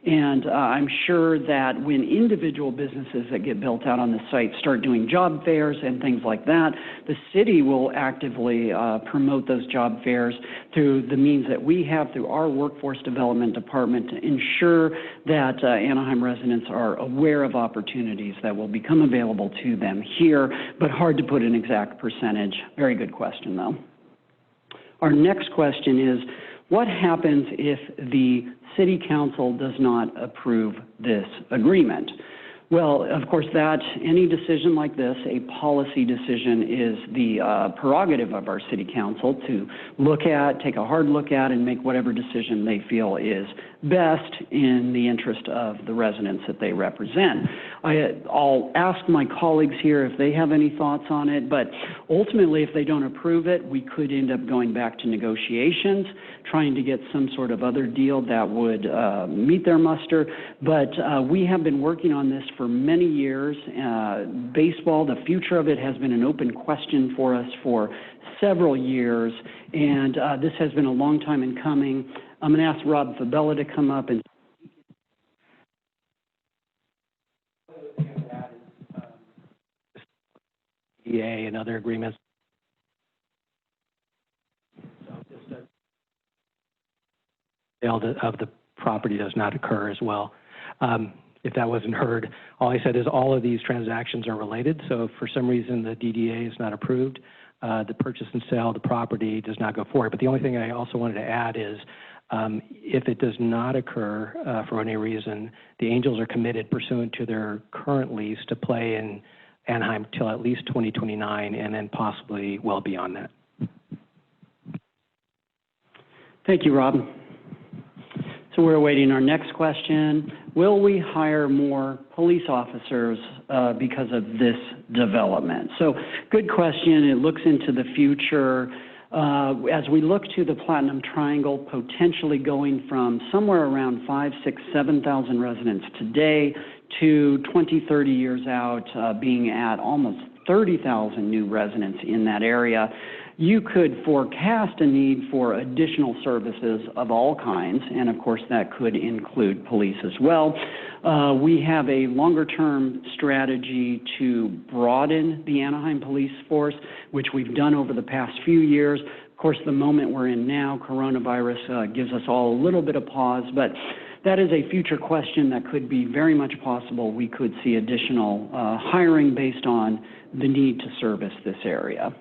And I'm sure that when individual businesses that get built out on the site start doing job fairs and things like that, the city will actively promote those job fairs through the means that we have through our workforce development department to ensure that Anaheim residents are aware of opportunities that will become available to them here, but hard to put an exact percentage. Very good question, though. Our next question is, what happens if the City Council does not approve this agreement? Well, of course, any decision like this, a policy decision, is the prerogative of our City Council to take a hard look at, and make whatever decision they feel is best in the interest of the residents that they represent. I'll ask my colleagues here if they have any thoughts on it, but ultimately, if they don't approve it, we could end up going back to negotiations, trying to get some sort of other deal that would meet their muster. But we have been working on this for many years. Baseball, the future of it, has been an open question for us for several years, and this has been a long time in coming. I'm going to ask Rob Fabella to come up and DDA and other agreements. So just a sale of the property does not occur as well. If that wasn't heard, all I said is all of these transactions are related. So if for some reason the DDA is not approved, the purchase and sale of the property does not go forward. But the only thing I also wanted to add is if it does not occur for any reason, the Angels are committed pursuant to their current lease to play in Anaheim till at least 2029 and then possibly well beyond that. Thank you, Rob. So we're awaiting our next question. Will we hire more police officers because of this development? So good question. It looks into the future. As we look to the Platinum Triangle potentially going from somewhere around 5,000, 6,000, 7,000 residents today to 20, 30 years out being at almost 30,000 new residents in that area, you could forecast a need for additional services of all kinds, and of course that could include police as well. We have a longer-term strategy to broaden the Anaheim police force, which we've done over the past few years. Of course, the moment we're in now, coronavirus gives us all a little bit of pause, but that is a future question that could be very much possible. We could see additional hiring based on the need to service this area.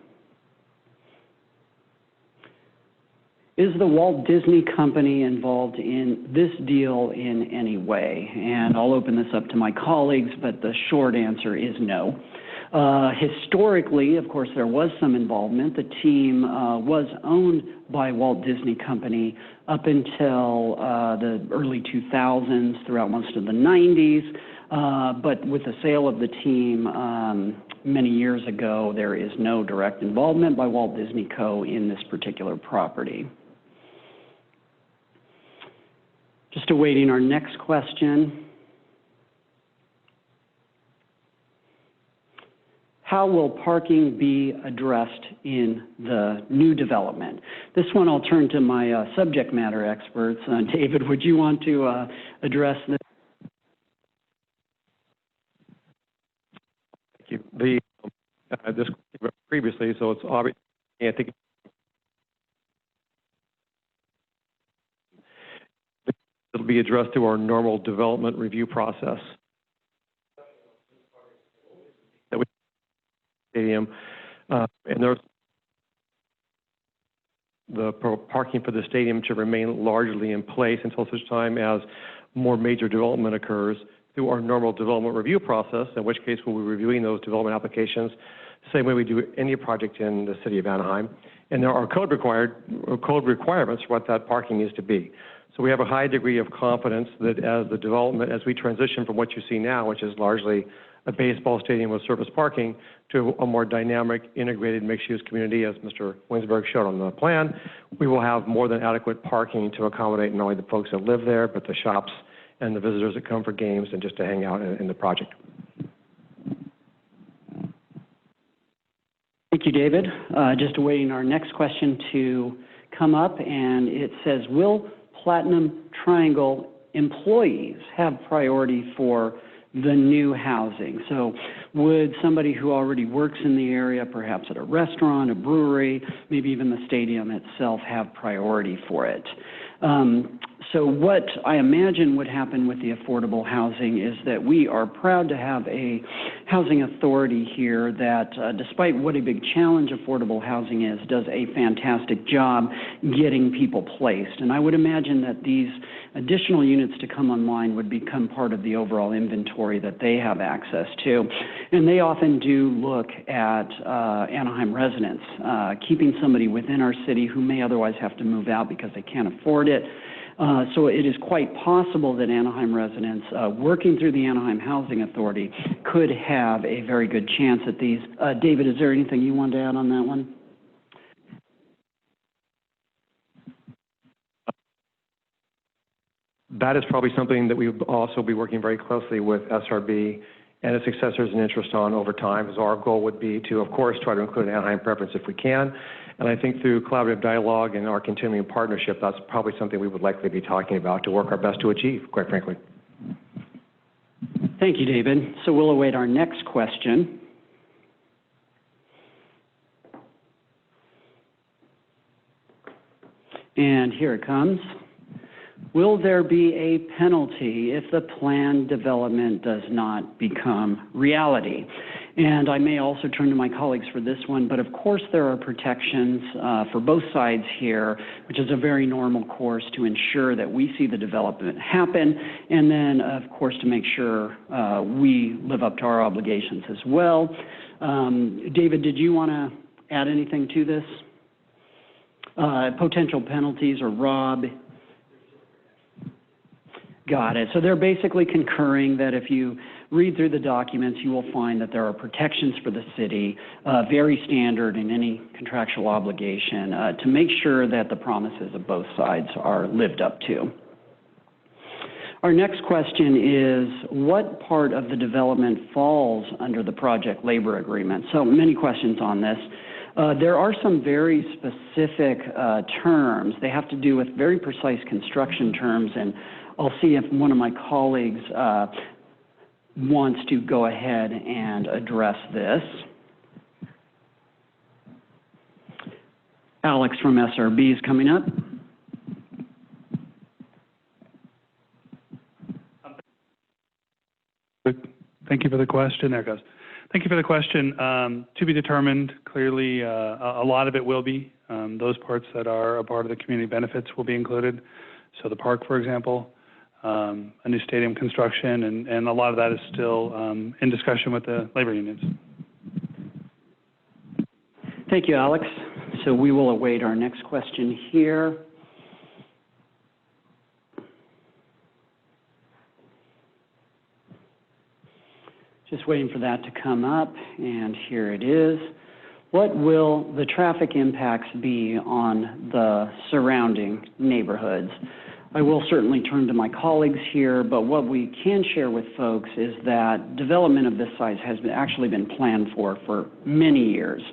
Is the Walt Disney Company involved in this deal in any way? And I'll open this up to my colleagues, but the short answer is no. Historically, of course, there was some involvement. The team was owned by Walt Disney Company up until the early 2000s, throughout most of the 90s. But with the sale of the team many years ago, there is no direct involvement by Walt Disney Co. in this particular property. Just awaiting our next question. How will parking be addressed in the new development? This one I'll turn to my subject matter experts. David, would you want to address this? Thank you. This previously, so it's obvious. I think it'll be addressed through our normal development review process. That we stadium, and there's the parking for the stadium to remain largely in place until such time as more major development occurs through our normal development review process, in which case we'll be reviewing those development applications the same way we do any project in the city of Anaheim. And there are code requirements for what that parking needs to be. So we have a high degree of confidence that as we transition from what you see now, which is largely a baseball stadium with surface parking, to a more dynamic, integrated, mixed-use community, as Mr. Winsberg showed on the plan, we will have more than adequate parking to accommodate not only the folks that live there, but the shops and the visitors that come for games and just to hang out in the project. Thank you, David. Just awaiting our next question to come up, and it says, will Platinum Triangle employees have priority for the new housing? So would somebody who already works in the area, perhaps at a restaurant, a brewery, maybe even the stadium itself, have priority for it? So what I imagine would happen with the affordable housing is that we are proud to have a housing authority here that, despite what a big challenge affordable housing is, does a fantastic job getting people placed. And I would imagine that these additional units to come online would become part of the overall inventory that they have access to. And they often do look at Anaheim residents, keeping somebody within our city who may otherwise have to move out because they can't afford it. So it is quite possible that Anaheim residents working through the Anaheim Housing Authority could have a very good chance at these. David, is there anything you want to add on that one? That is probably something that we would also be working very closely with SRB and its successors in interest on over time, as our goal would be to, of course, try to include an Anaheim preference if we can. And I think through collaborative dialogue and our continuing partnership, that's probably something we would likely be talking about to work our best to achieve, quite frankly. Thank you, David. So we'll await our next question. And here it comes. Will there be a penalty if the planned development does not become reality? And I may also turn to my colleagues for this one, but of course there are protections for both sides here, which is a very normal course to ensure that we see the development happen, and then of course to make sure we live up to our obligations as well. David, did you want to add anything to this? Potential penalties, or Rob? Got it. So they're basically concurring that if you read through the documents, you will find that there are protections for the city, very standard in any contractual obligation, to make sure that the promises of both sides are lived up to. Our next question is, what part of the development falls under the project labor agreement? So many questions on this. There are some very specific terms. They have to do with very precise construction terms, and I'll see if one of my colleagues wants to go ahead and address this. Alex from SRB is coming up. Thank you for the question. There it goes. Thank you for the question. To be determined. Clearly, a lot of it will be. Those parts that are a part of the community benefits will be included. So the park, for example, a new stadium construction, and a lot of that is still in discussion with the labor unions. Thank you, Alex. So we will await our next question here. Just waiting for that to come up, and here it is. What will the traffic impacts be on the surrounding neighborhoods? I will certainly turn to my colleagues here, but what we can share with folks is that development of this size has actually been planned for many years.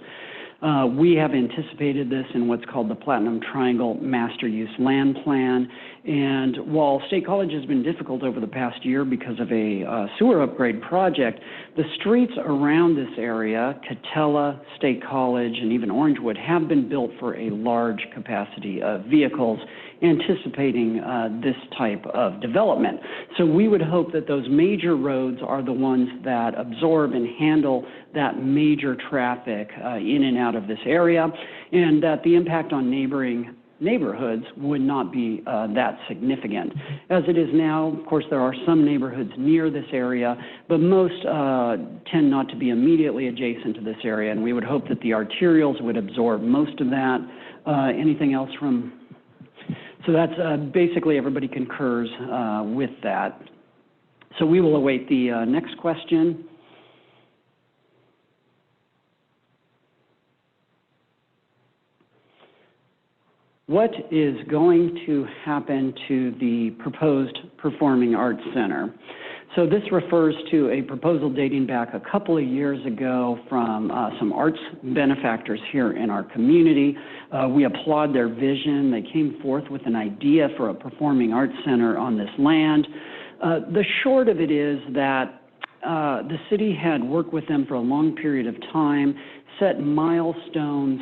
We have anticipated this in what's called the Platinum Triangle Master Use Land Plan, and while State College has been difficult over the past year because of a sewer upgrade project, the streets around this area, Catella, State College, and even Orangewood, have been built for a large capacity of vehicles, anticipating this type of development. So we would hope that those major roads are the ones that absorb and handle that major traffic in and out of this area, and that the impact on neighboring neighborhoods would not be that significant. As it is now, of course, there are some neighborhoods near this area, but most tend not to be immediately adjacent to this area, and we would hope that the arterials would absorb most of that. Anything else from? So that's basically everybody concurs with that. So we will await the next question. What is going to happen to the proposed Performing Arts Center? So this refers to a proposal dating back a couple of years ago from some arts benefactors here in our community. We applaud their vision. They came forth with an idea for a performing arts center on this land. The short of it is that the city had worked with them for a long period of time, set milestones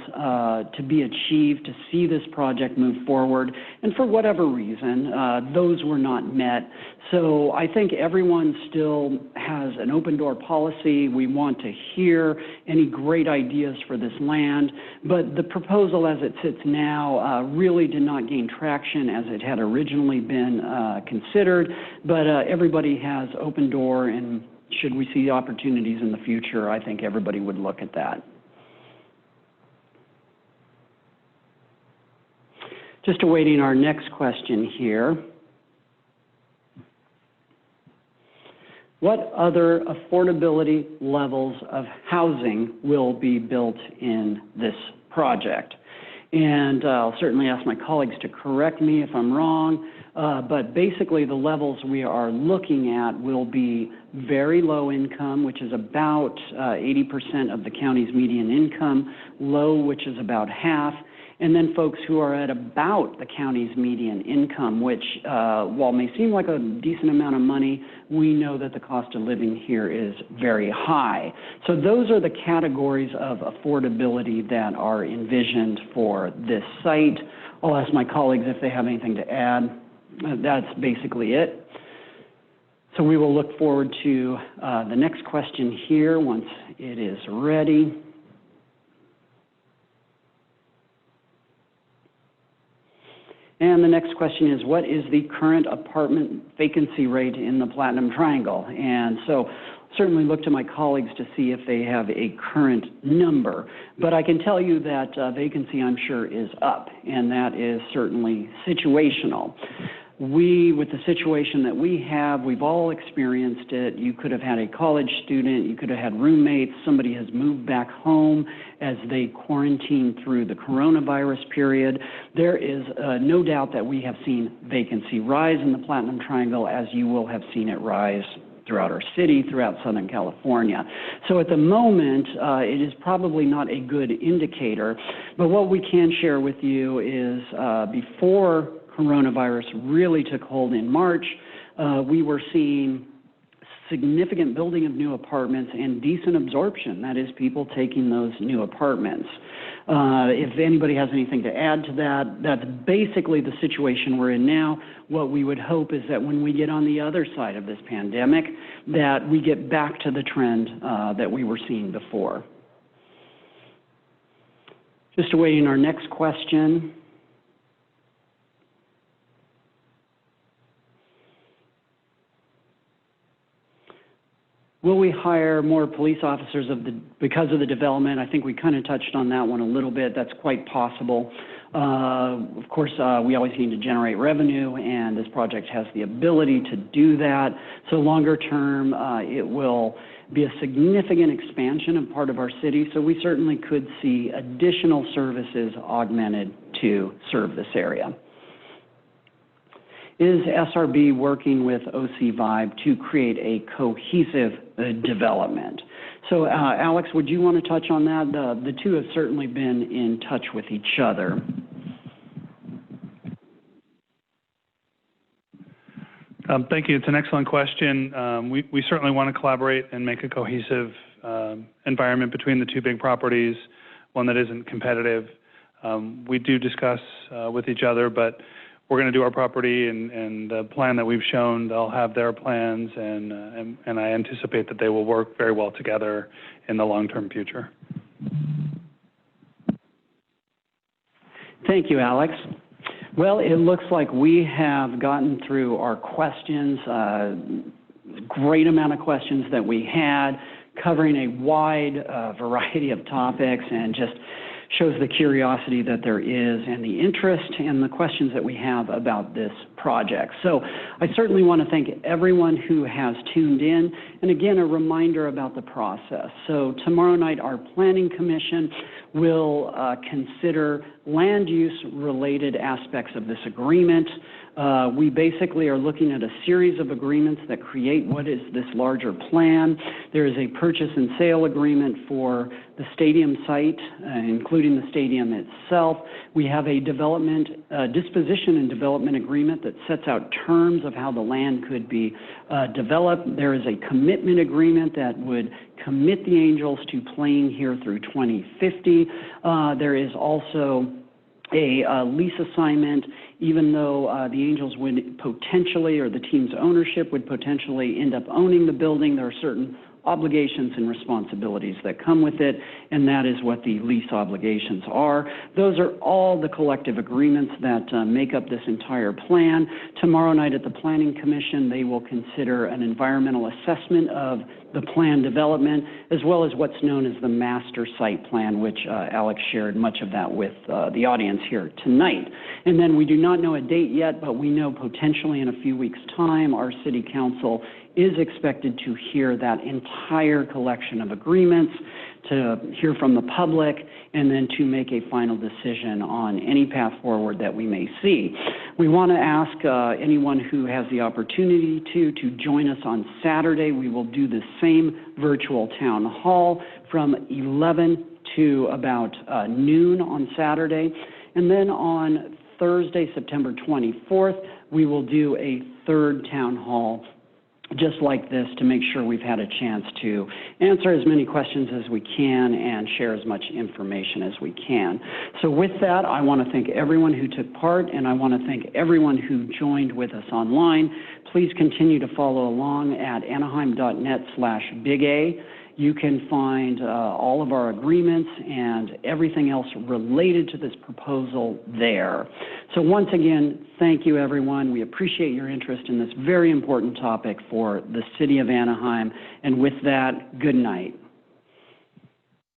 to be achieved to see this project move forward, and for whatever reason, those were not met. So I think everyone still has an open door policy. We want to hear any great ideas for this land, but the proposal as it sits now really did not gain traction as it had originally been considered, but everybody has open door, and should we see opportunities in the future, I think everybody would look at that. Just awaiting our next question here. What other affordability levels of housing will be built in this project? And I'll certainly ask my colleagues to correct me if I'm wrong, but basically the levels we are looking at will be very low income, which is about 80% of the county's median income, low, which is about half, and then folks who are at about the county's median income, which, while may seem like a decent amount of money, we know that the cost of living here is very high. So those are the categories of affordability that are envisioned for this site. I'll ask my colleagues if they have anything to add. That's basically it. So we will look forward to the next question here once it is ready. And the next question is, what is the current apartment vacancy rate in the Platinum Triangle? And so certainly look to my colleagues to see if they have a current number. But I can tell you that vacancy, I'm sure, is up, and that is certainly situational. With the situation that we have, we've all experienced it. You could have had a college student, you could have had roommates, somebody has moved back home as they quarantine through the coronavirus period. There is no doubt that we have seen vacancy rise in the Platinum Triangle, as you will have seen it rise throughout our city, throughout Southern California. So at the moment, it is probably not a good indicator, but what we can share with you is before coronavirus really took hold in March, we were seeing significant building of new apartments and decent absorption, that is, people taking those new apartments. If anybody has anything to add to that, that's basically the situation we're in now. What we would hope is that when we get on the other side of this pandemic, that we get back to the trend that we were seeing before. Just awaiting our next question. Will we hire more police officers because of the development? I think we kind of touched on that one a little bit. That's quite possible. Of course, we always need to generate revenue, and this project has the ability to do that. So longer term, it will be a significant expansion of part of our city, so we certainly could see additional services augmented to serve this area. Is SRB working with OC Vibe to create a cohesive development? So Alex, would you want to touch on that? The two have certainly been in touch with each other. Thank you. It's an excellent question. We certainly want to collaborate and make a cohesive environment between the two big properties, one that isn't competitive. We do discuss with each other, but we're going to do our property, and the plan that we've shown, they'll have their plans, and I anticipate that they will work very well together in the long-term future. Thank you, Alex. Well, it looks like we have gotten through our questions, great amount of questions that we had, covering a wide variety of topics, and just shows the curiosity that there is and the interest and the questions that we have about this project. So I certainly want to thank everyone who has tuned in. And again, a reminder about the process. So tomorrow night, our Planning Commission will consider land use related aspects of this agreement. We basically are looking at a series of agreements that create what is this larger plan. There is a purchase and sale agreement for the stadium site, including the stadium itself. We have a disposition and development agreement that sets out terms of how the land could be developed. There is a commitment agreement that would commit the Angels to playing here through 2050. There is also a lease assignment, even though the Angels would potentially, or the team's ownership would potentially end up owning the building. There are certain obligations and responsibilities that come with it, and that is what the lease obligations are. Those are all the collective agreements that make up this entire plan. Tomorrow night at the Planning Commission, they will consider an environmental assessment of the plan development, as well as what's known as the master site plan, which Alex shared much of that with the audience here tonight. And then we do not know a date yet, but we know potentially in a few weeks' time, our City Council is expected to hear that entire collection of agreements, to hear from the public, and then to make a final decision on any path forward that we may see. We want to ask anyone who has the opportunity to join us on Saturday. We will do the same virtual town hall from 11 to about noon on Saturday. And then on Thursday, September 24th, we will do a third town hall just like this to make sure we've had a chance to answer as many questions as we can and share as much information as we can. So with that, I want to thank everyone who took part, and I want to thank everyone who joined with us online. Please continue to follow along at anaheim.net/Big A. You can find all of our agreements and everything else related to this proposal there. So once again, thank you, everyone. We appreciate your interest in this very important topic for the City of Anaheim. And with that, good night.